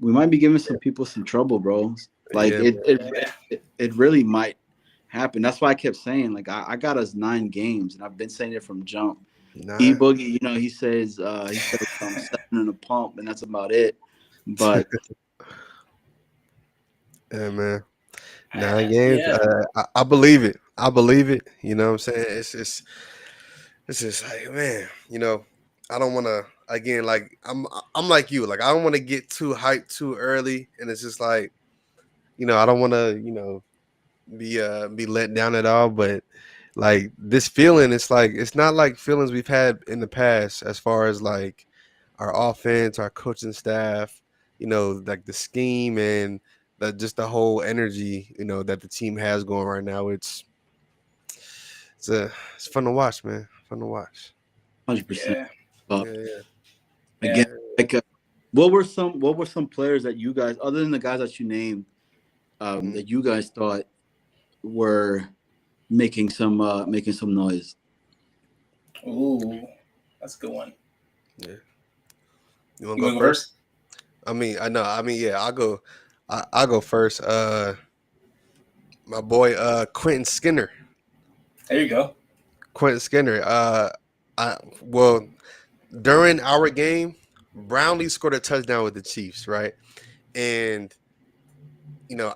We might be giving some people some trouble, bro. Like yeah, it, man. it really might happen. That's why I kept saying, like, I got us 9 games, and I've been saying it from jump. E Nah. Boogie, he says 7 in a pump, and that's about it. But Yeah, man. 9 games. Yeah. I believe it. I believe it. You know what I'm saying? It's just like, man, I don't want to, again, like I'm like you, like I don't want to get too hyped too early, and it's just like, I don't want to, be let down at all. But like this feeling, it's like it's not like feelings we've had in the past as far as like our offense, our coaching staff, like the scheme and just the whole energy, that the team has going right now. It's fun to watch, man. Fun to watch. 100%. Yeah. But Yeah, yeah, again, yeah. like, what were some players that you guys, other than the guys that you named, Mhm. that you guys thought were making some noise? Ooh, that's a good one. Yeah. You want You to want go to go first? first? I mean, I know. I mean, yeah. I'll go. I'll go first. My boy, Quentin Skinner. There you go. Quentin Skinner. I well during our game, Brownlee scored a touchdown with the Chiefs, right? And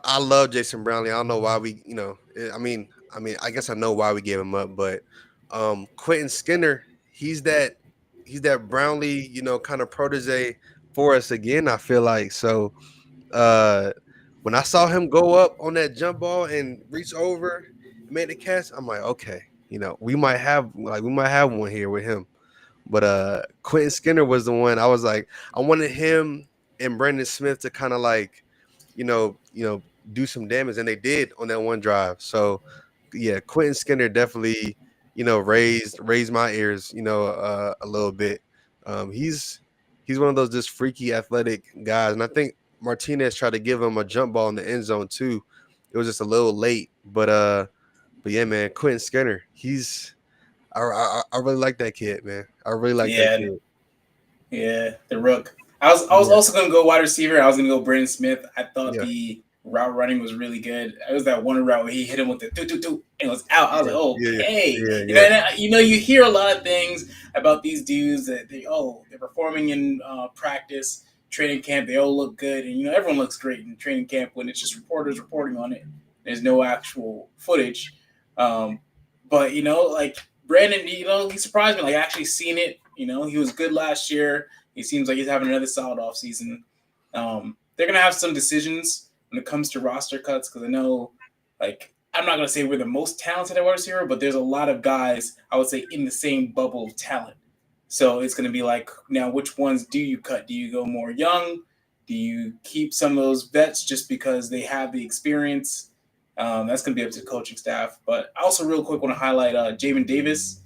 I love Jason Brownlee. I don't know why we, I guess I know why we gave him up, but Quentin Skinner, he's that Brownlee, kind of protege for us again. I feel like so. Uh, when I saw him go up on that jump ball and reach over and make the catch, I'm like, okay, we might have one here with him. But Quentin Skinner was the one I was like, I wanted him and Brandon Smith to kind of like, do some damage, and they did on that one drive. So yeah, Quentin Skinner definitely, raised my ears, a little bit. He's one of those just freaky athletic guys, and I think Martinez tried to give him a jump ball in the end zone too. It was just a little late, but yeah, man, Quentin Skinner, I really like that kid, man. I really like that Yeah, kid. yeah, the rook. I was Yeah, also gonna go wide receiver. I was gonna go Brandon Smith. I thought yeah, the route running was really good. It was that one route where he hit him with the doo and it was out. I was yeah, like, yeah, okay, yeah, you know, yeah, you hear a lot of things about these dudes that they're performing in practice, training camp. They all look good, and everyone looks great in training camp when it's just reporters reporting on it. There's no actual footage, um, but like Brandon, he surprised me. Like actually seeing it. He was good last year. He seems like he's having another solid offseason. They're gonna have some decisions when it comes to roster cuts because I know, like, I'm not gonna say we're the most talented at wide receiver, but there's a lot of guys I would say in the same bubble of talent. So it's gonna be like, now which ones do you cut? Do you go more young? Do you keep some of those vets just because they have the experience? That's gonna be up to the coaching staff. But I also real quick want to highlight Jamin Davis.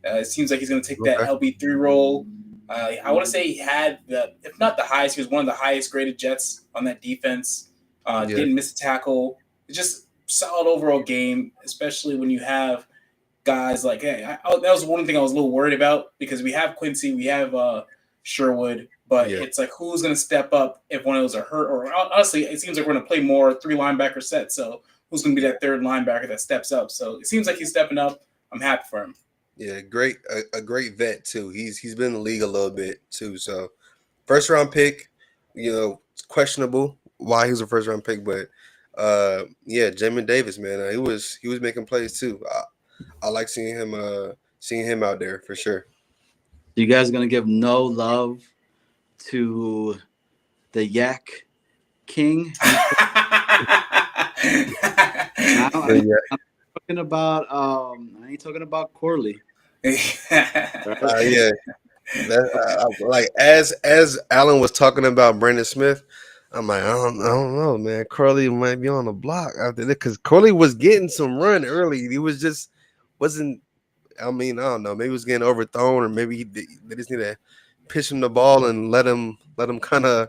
It seems like he's going to take that okay, LB3 role. I want to say he had if not the highest, he was one of the highest graded Jets on that defense. yeah, Didn't miss a tackle. It's just solid overall game, especially when you have guys like, hey, that was one thing I was a little worried about because we have Quincy, we have Sherwood, but yeah, it's like who's going to step up if one of those are hurt? Or honestly, it seems like we're going to play more three linebacker set. So who's going to be that third linebacker that steps up? So it seems like he's stepping up. I'm happy for him. yeah. Great, a great vet too. He's been in the league a little bit too. So first round pick, it's questionable why he was a first round pick, but yeah, Jamin Davis, man, he was making plays too. I like seeing him out there for sure. You guys gonna give no love to the Yak King? Now But yeah, talking about I ain't talking about Corley. yeah. Like as Alan was talking about Brandon Smith, I'm like, I don't know, man. Curly might be on the block after that because Curly was getting some run early. He was just wasn't. I mean, I don't know. Maybe he was getting overthrown, or maybe they just need to pitch him the ball and let him kind of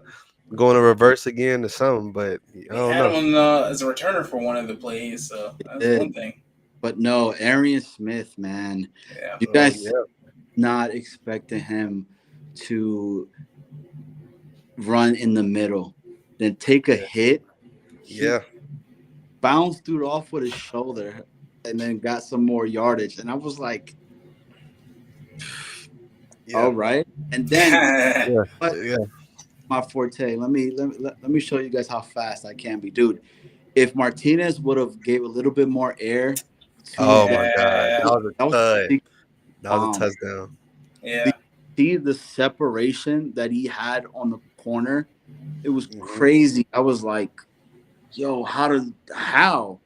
go in a reverse again or something. But I We don't had know. him as a returner for one of the plays, so that's one thing. But no, Arian Smith, man. Yeah. You Oh guys yeah, not expecting him to run in the middle, then take a hit. He yeah, bounced it off with his shoulder and then got some more yardage. And I was like, yeah, all right. And then yeah, but yeah. my forte. Let me show you guys how fast I can be, dude. If Martinez would have gave a little bit more air to Oh my God, that Yeah. was that a was a tud. big That was a bomb. touchdown. Yeah. See the separation that he had on the corner. It was Mhm. crazy. I was like, yo, how?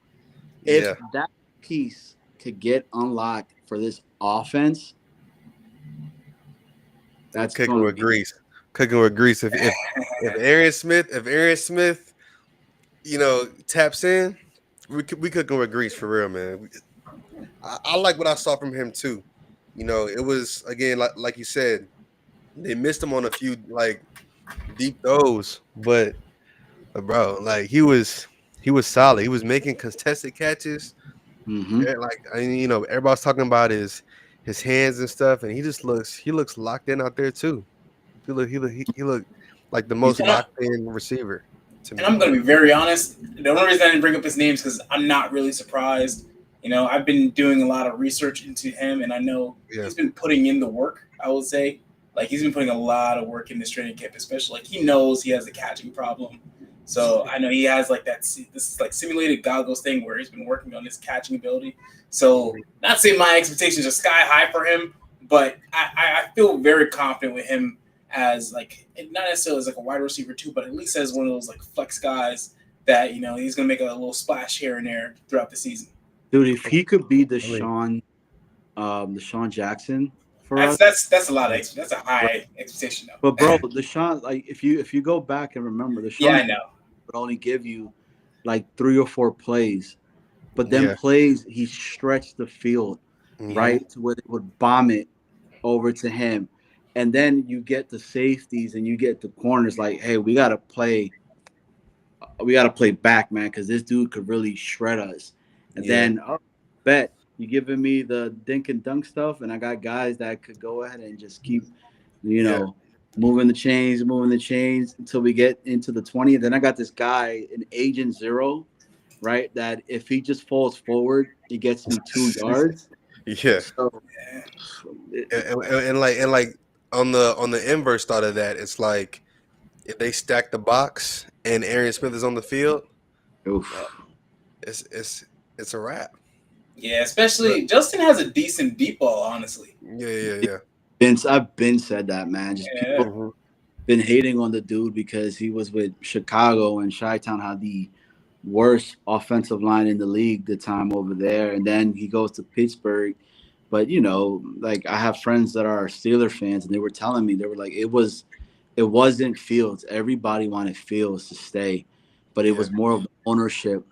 If Yeah, that piece could get unlocked for this offense, that's cooking going to with be grease. Cooking with grease. If Arian Smith, taps in, we cooking with grease for real, man. I like what I saw from him too. It was again like you said, they missed him on a few like deep throws, but bro, like he was solid. He was making contested catches. Mhm. Like everybody's talking about his hands and stuff, and he looks locked in out there too. He looked like the He's most And, I, locked in receiver to and me. I'm going to be very honest. The only reason I didn't bring up his name is because I'm not really surprised. I've been doing a lot of research into him, and I know Yeah, he's been putting in the work, I would say. Like he's been putting a lot of work in this training camp, especially like he knows he has a catching problem. So I know he has like this is like simulated goggles thing where he's been working on his catching ability. So not saying my expectations are sky high for him, but I feel very confident with him as like not necessarily as like a wide receiver too, but at least as one of those like flex guys that he's gonna make a little splash here and there throughout the season. Dude, if he could be the Sean Jackson for us, that's a lot of that's a high expectation though. But bro, the Sean, like if you go back and remember, the Sean Yeah, I know. would only give you like 3 or 4 plays, but then plays he stretched the field right to where they would bomb it over to him, and then you get the safeties and you get the corners like, hey, we gotta play back, man, because this dude could really shred us. And then bet you giving me the dink and dunk stuff, and I got guys that could go ahead and just keep, moving the chains until we get into the 20. And then I got this guy, an Agent Zero, right? That if he just falls forward, he gets me 2 yards. Yeah. So, and like on the inverse thought of that, it's like if they stack the box and Arian Smith is on the field, it's a wrap. Yeah, especially Justin has a decent deep ball, honestly. Yeah. I've been said that, man. Just people been hating on the dude because he was with Chicago, and Chi-Town had the worst offensive line in the league the time over there, and then he goes to Pittsburgh. But like I have friends that are Steeler fans, and they were telling me, they were like, it wasn't Fields. Everybody wanted Fields to stay, but it was more of ownership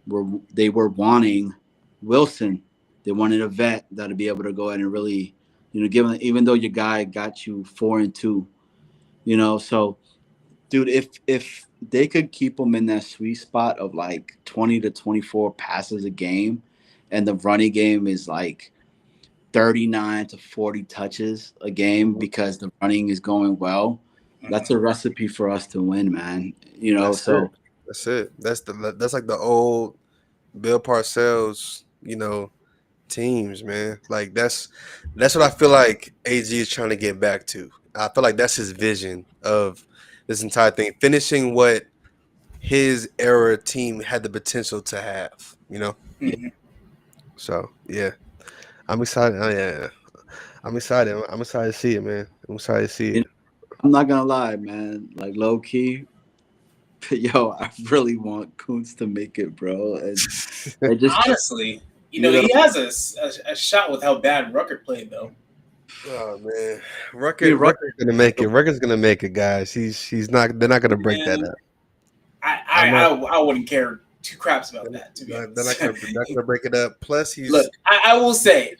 where they were wanting Wilson. They wanted a vet that'd be able to go ahead and really, give them, even though your guy got you 4-2, So, dude, if they could keep him in that sweet spot of like 20 to 24 passes a game, and the running game is like 39 to 40 touches a game because the running is going well, that's a recipe for us to win, man. That's it. That's like the old Bill Parcells, teams, man. Like that's what I feel like AG is trying to get back to. I feel like that's his vision of this entire thing, finishing what his era team had the potential to have, So I'm excited. Oh, yeah. I'm excited. I'm excited to see it, man. I'm excited to see it. I'm not gonna lie, man. Like low key, yo, I really want Kuntz to make it, bro. And just honestly, he has a shot with how bad Rucker played, though. Oh man, Rucker's gonna make it. Rucker's gonna make it, guys. He's not. They're not gonna break that up. I wouldn't care 2 craps about that. To be honest, they're not gonna break it up. Plus, look. I will say,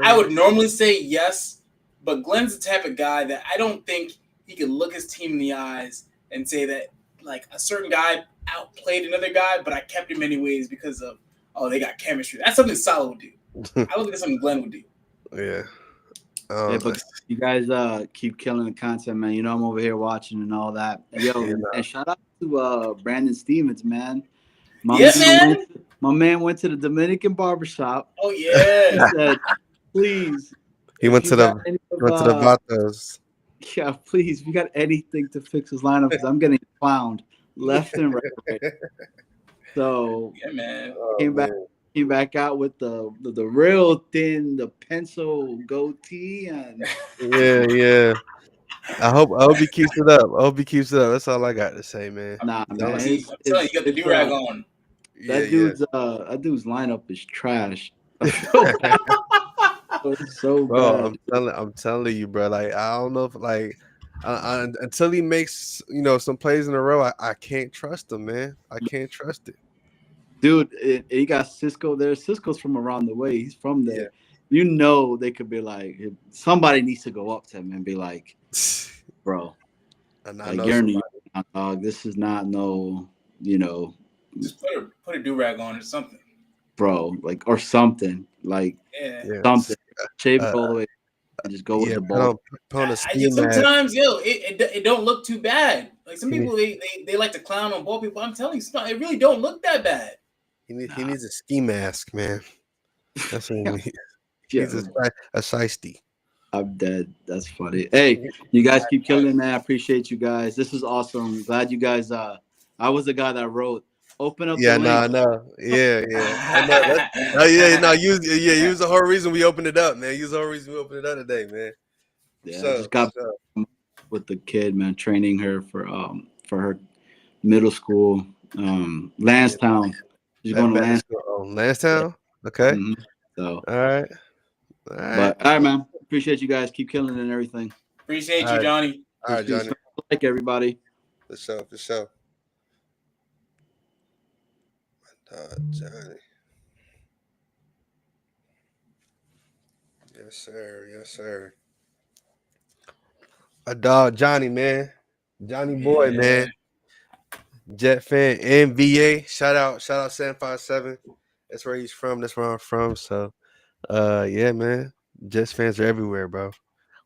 I would normally say yes, but Glenn's the type of guy that I don't think he could look his team in the eyes and say that like a certain guy outplayed another guy, but I kept him anyways because of they got chemistry. That's something Salah would do. I don't think that's something Glenn would do. Yeah. But you guys keep killing the content, man. I'm over here watching and all that. And shout out to Brandon Stevens, man. My man went to the Dominican barbershop. Oh yeah. He said, please. He went to the Vatos. Yeah, please. If you got anything to fix his lineup, because I'm getting clowned left and right. So yeah, man. Came back out with the real thin, the pencil goatee, and yeah. I hope he keeps it up. That's all I got to say, man. Nah, man. I'm telling you, you got the do-rag on. That dude's lineup is trash. It's so bad. I'm telling you, bro. Like I don't know if until he makes some plays in a row, I can't trust him, man. I can't trust it. Dude, he got Cisco there. Cisco's from around the way. He's from there. Yeah. They could be like, somebody needs to go up to him and be like, bro, you're in New York, dog. This is not just put a do-rag on or something. Bro, or something. Something. Shave it all the way and just go with the ball. Sometimes, it don't look too bad. Like some people, they like to clown on ball people. I'm telling you, it really don't look that bad. He needs a ski mask, man. That's what he needs. He's a shiesty. I'm dead. That's funny. Hey, you guys keep killing it, man. I appreciate you guys. This is awesome. Glad you guys. I was the guy that wrote. Open up the Yeah, no, link. no, yeah, yeah. I know. Yeah, no, use the whole reason we opened it up, man. Use the whole reason we opened it up today, man. Yeah, I So, just got so with the kid, man, training her for her middle school. yeah, Lansdowne. She's going to back to Lansdowne. school. Oh, Yeah. Lancetown. Okay. So, All right. All right. but all right, man. Appreciate you guys. Keep killing it and everything. Appreciate All you, right. Johnny. All right, Peace. Johnny. Like everybody. For sure. For sure. Johnny. Yes, sir. Yes, sir. A dog, Johnny, man. Johnny boy, Yeah. man. Jet fan, NBA. Shout out 757. That's where he's from. That's where I'm from. So, yeah, man. Jets fans are everywhere, bro.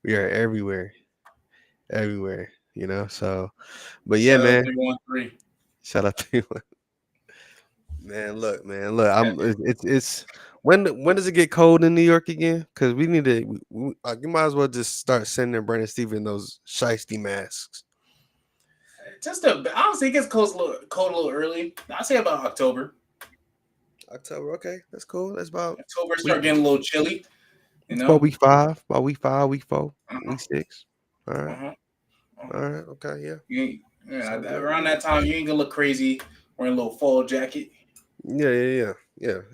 We are everywhere, everywhere. You know. So, but yeah, Shout out man. 313. Shout out to you, man. Look. Yeah. It's when does it get cold in New York again? Because we need to. Like, you might as well just start sending Brandon Stevens those shiesty masks. Honestly, it gets cold a little early. I'd say about October. October, okay, that's cool. That's about October week. start getting a little chilly. You It's know. about week 5, week 4, Uh-huh. week 6. All right, Uh-huh. Uh-huh. all right, okay, yeah. Yeah, Sounds good. around that time, you ain't gonna look crazy wearing a little fall jacket. Yeah.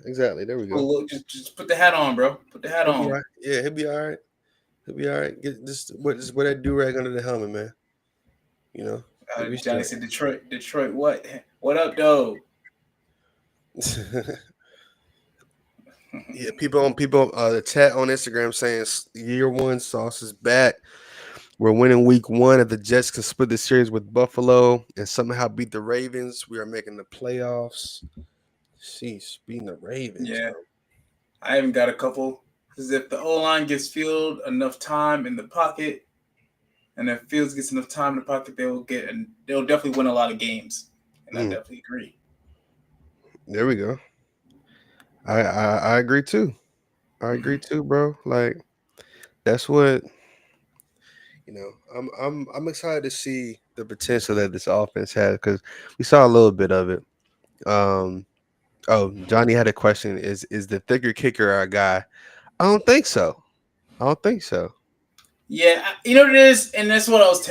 Exactly. There we go. Just put the hat on, bro. Put the hat He'll be all on. right. Yeah, he'll be all right. He'll be all right. Get just wear that do rag under the helmet, man. You know, he'll be Johnny straight. said, Detroit, what? What up, though? Yeah, people the chat on Instagram saying year 1 sauce is back. We're winning week 1 if the Jets can split the series with Buffalo and somehow beat the Ravens. We are making the playoffs. Sheesh, beating the Ravens. Yeah, Bro. I even got a couple. Because if the O-line gives Field enough time in the pocket, and if Fields gets enough time in the pocket, they'll definitely win a lot of games. And I definitely agree. There we go. I agree too. I agree too, bro. Like that's what you know. I'm excited to see the potential that this offense has because we saw a little bit of it. Um. Oh, Johnny had a question. Is the thicker kicker our guy? I don't think so. I don't think so. Yeah, you know what it is? And that's what I was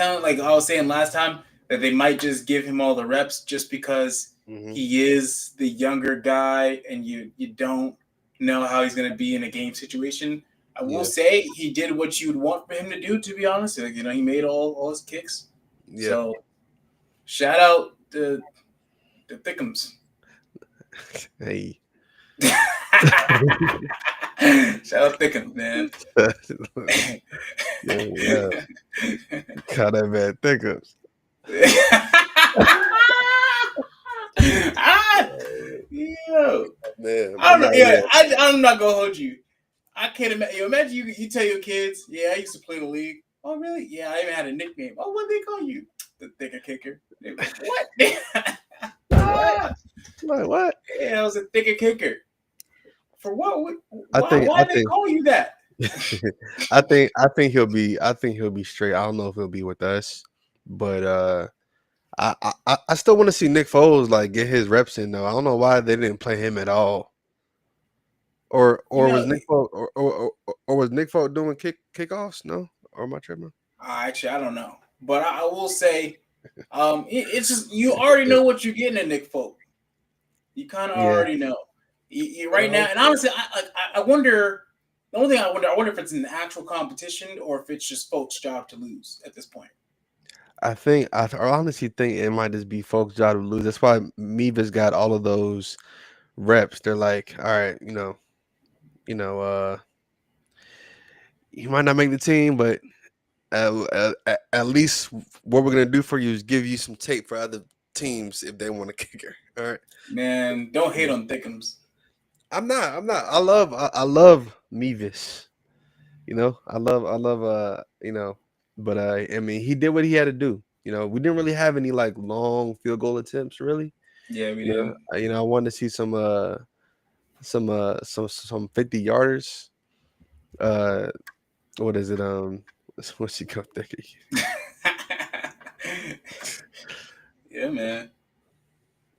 saying last time, that they might just give him all the reps just because he is the younger guy and you don't know how he's going to be in a game situation. I will say he did what you would want for him to do, to be honest. Like, you know, he made all his kicks. Yeah. So shout out the Thickums. Hey. Shout out Thickums, man. yeah. Call that man Thickums. Yo. Man, I don't know. Yeah, I'm not gonna hold you. I can't imagine. Imagine you tell your kids, "Yeah, I used to play in the league." Oh, really? Yeah, I even had a nickname. Oh, what they call you? The thicker kicker. What? Like what? Yeah, I was a thicker kicker. For what? I Why they call you that? I think he'll be straight. I don't know if he'll be with us, but I still want to see Nick Foles like get his reps in though. I don't know why they didn't play him at all. Or was Nick Foles or was Nick Foles doing kickoffs? No, or am I tripping? Actually, I don't know, but I will say, it's just you already know what you're getting at Nick Foles. You kind of already know. You right now, and honestly, I wonder. The only thing I wonder if it's an actual competition or if it's just folks' job to lose at this point. I honestly think it might just be folks' job to lose. That's why Mevis got all of those reps. They're like, all right, you might not make the team, but at least what we're gonna do for you is give you some tape for other teams if they want to kick her. All right, man, don't hate on Thickums. I'm not. I love Mevis. I love but I mean he did what he had to do. We didn't really have any like long field goal attempts really. Yeah, we did. I wanted to see some 50 yarders. what is it? What she come thinking? Yeah, man.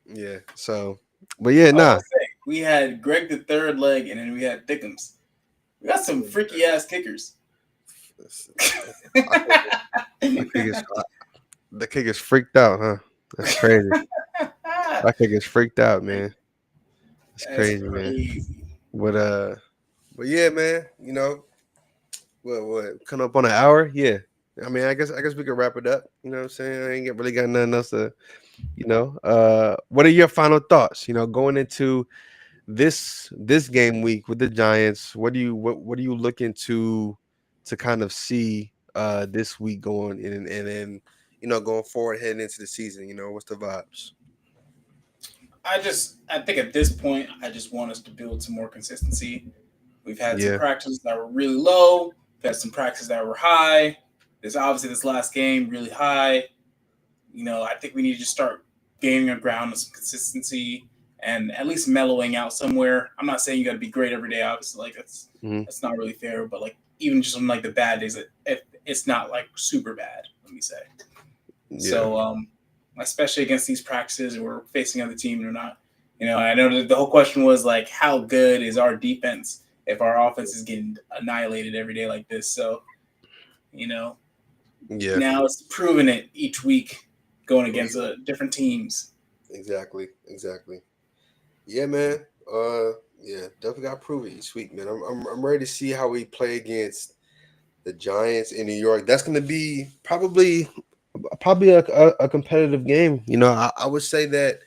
Yeah. So, but yeah, I was nah. gonna say we had Greg the third leg, and then we had Thickums. We got some freaky ass kickers. I think the kick is the kick is freaked out, huh? That's crazy. That kick is freaked out, man. It's That's crazy, man. crazy. But but yeah, man. You know, what coming up on an hour? Yeah. I mean, I guess we could wrap it up. You know what I'm saying? I ain't really got nothing else to. What are your final thoughts? Going into this game week with the Giants, what are you looking to kind of see this week going and then going forward heading into the season? What's the vibes? I think at this point, I just want us to build some more consistency. We've had some Yeah, practices that were really low. We've had some practices that were high. There's obviously this last game really high. I think we need to just start gaining a ground of some consistency and at least mellowing out somewhere. I'm not saying you got to be great every day, obviously. Like hmm that's not really fair. But like even just on like the bad days, it's not like super bad. Let me say. yeah, So especially against these practices, we're facing other team or not. I know that the whole question was like, how good is our defense if our offense is getting annihilated every day like this? So, yeah. now it's proving it each week going against different teams. Exactly. Yeah, man. Yeah, definitely got to prove it each week, man. I'm ready to see how we play against the Giants in New York. That's going to be probably a competitive game. I would say that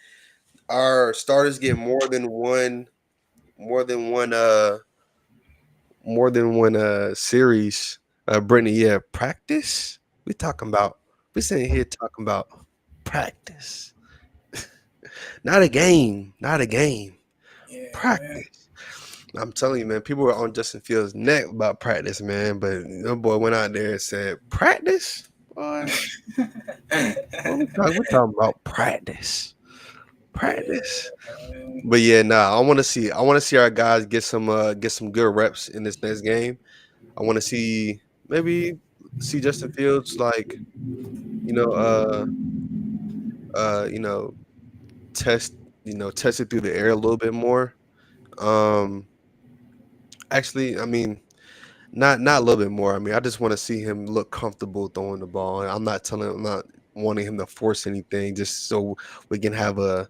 our starters get more than one series. Brittany, yeah, practice. We sitting here talking about practice, not a game. Yeah, man. Practice. I'm telling you, man, people were on Justin Fields' neck about practice, man. But the boy went out there and said, "Practice, boy. We're talking about practice." But yeah, nah. I want to see our guys get some good reps in this next game. I want to maybe see Justin Fields like you know uh you know test test it through the air a little bit more. Um, Actually, I mean, not a little bit more. I mean, I just want to see him look comfortable throwing the ball. I'm not wanting him to force anything just so we can have a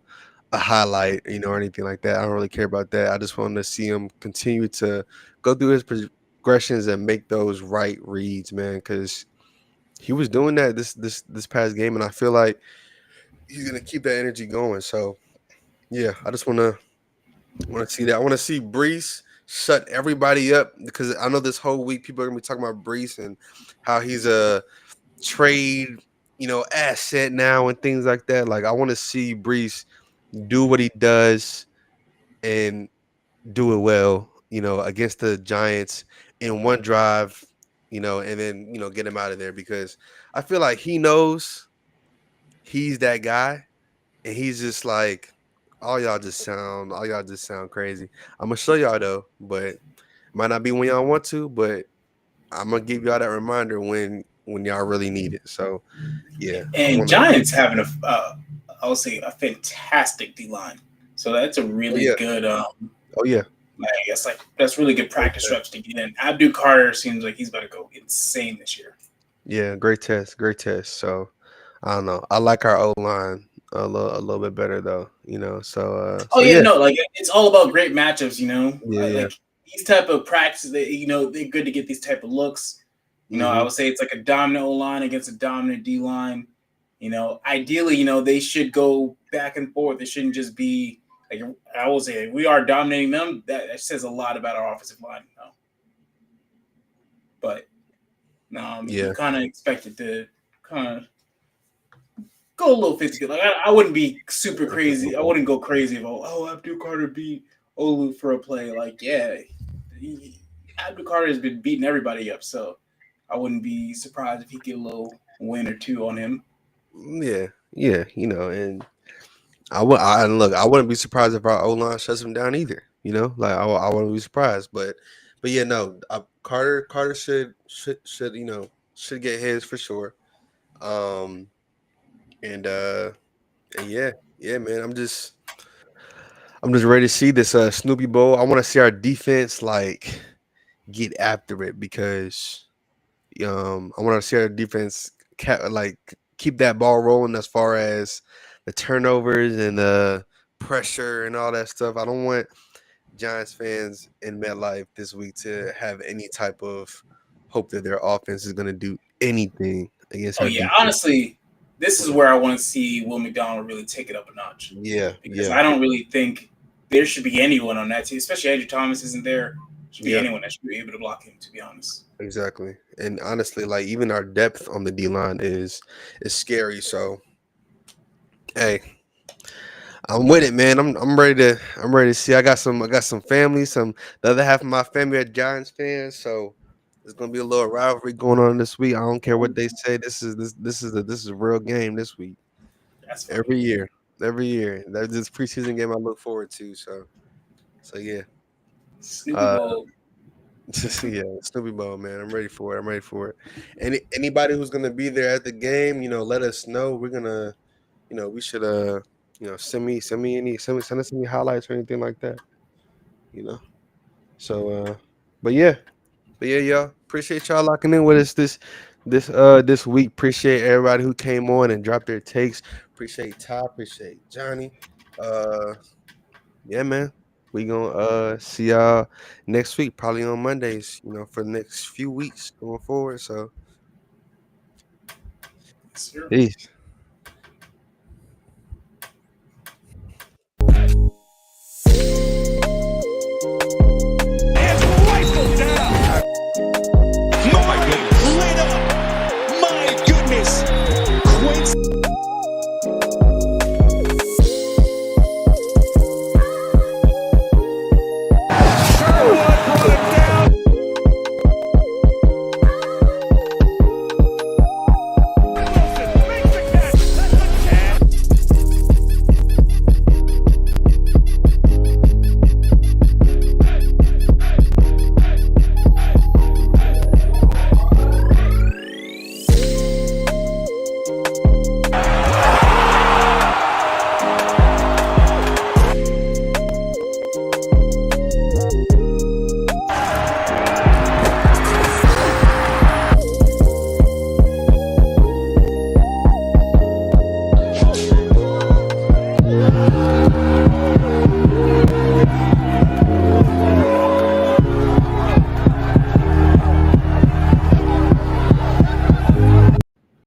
highlight, or anything like that. I don't really care about that. I just want to see him continue to go through his progressions and make those right reads, man, because he was doing that this past game, and I feel like he's gonna keep that energy going. So yeah, I just want to see that. I want to see Brees shut everybody up because I know this whole week people are gonna be talking about Brees and how he's a trade, asset now and things like that. Like I want to see Brees do what he does and do it well, against the Giants in one drive, and then get him out of there because I feel like he knows he's that guy and he's just like all y'all just sound crazy. I'm gonna show y'all though, but it might not be when y'all want to, but I'm gonna give y'all that reminder when y'all really need it. So yeah, I And want to. Giants having I would say a fantastic D line. So that's a Oh really yeah, good. oh yeah, I guess like that's really good practice reps to get in. Abdul Carter seems like he's about to go insane this year. yeah. Great test. So I don't know. I like our O line a little bit better though. Oh So yeah, yeah, no, like it's all about great matchups. yeah, yeah. Like these type of practices, they're good to get these type of looks. I hmm would say it's like a dominant O line against a dominant D line. Ideally, they should go back and forth. It shouldn't just be like I will say we are dominating them. That says a lot about our offensive line. But you Yeah, kind of expect it to kind of go a little 50. Like I wouldn't be super crazy. I wouldn't go crazy about Abdul Carter beat Olu for a play. Like Abdul Carter has been beating everybody up, so I wouldn't be surprised if he get a little win or two on him. yeah, yeah. And and look, I wouldn't be surprised if our O line shuts him down either. Like I wouldn't be surprised, but but yeah, no, Carter should should get his for sure. Um, and yeah, yeah, man, I'm just ready to see this Snoopy Bowl. I want to see our defense like get after it because I want to see our defense like keep that ball rolling as far as the turnovers and the pressure and all that stuff. I don't want Giants fans in MetLife this week to have any type of hope that their offense is going to do anything against Oh our yeah, defense. honestly, this is where I want to see Will McDonald really take it up a notch Yeah, because yeah, I don't really think there should be anyone on that team, especially Andrew Thomas isn't there. Should be yeah, anyone that should be able to block him. To be honest. exactly. And honestly, like even our depth on the D line is scary. So hey, I'm with it, man. I'm ready to see. I got some family. The other half of my family are Giants fans, so there's gonna be a little rivalry going on this week. I don't care what they say. This is a real game this week. That's funny. Every year, every year. That's this preseason game I look forward to. So yeah. Snoopy Uh, Bowl. yeah, Snoopy Bowl, man. I'm ready for it. I'm ready for it. Anybody who's gonna be there at the game, let us know. We're gonna, we should send us any highlights or anything like that. You know. So but yeah. But yeah, y'all. Appreciate y'all locking in with us this week. Appreciate everybody who came on and dropped their takes. Appreciate Ty, appreciate Johnny. Uh yeah, man. We gonna see y'all next week, probably on Mondays, for the next few weeks going forward. So Sure. peace.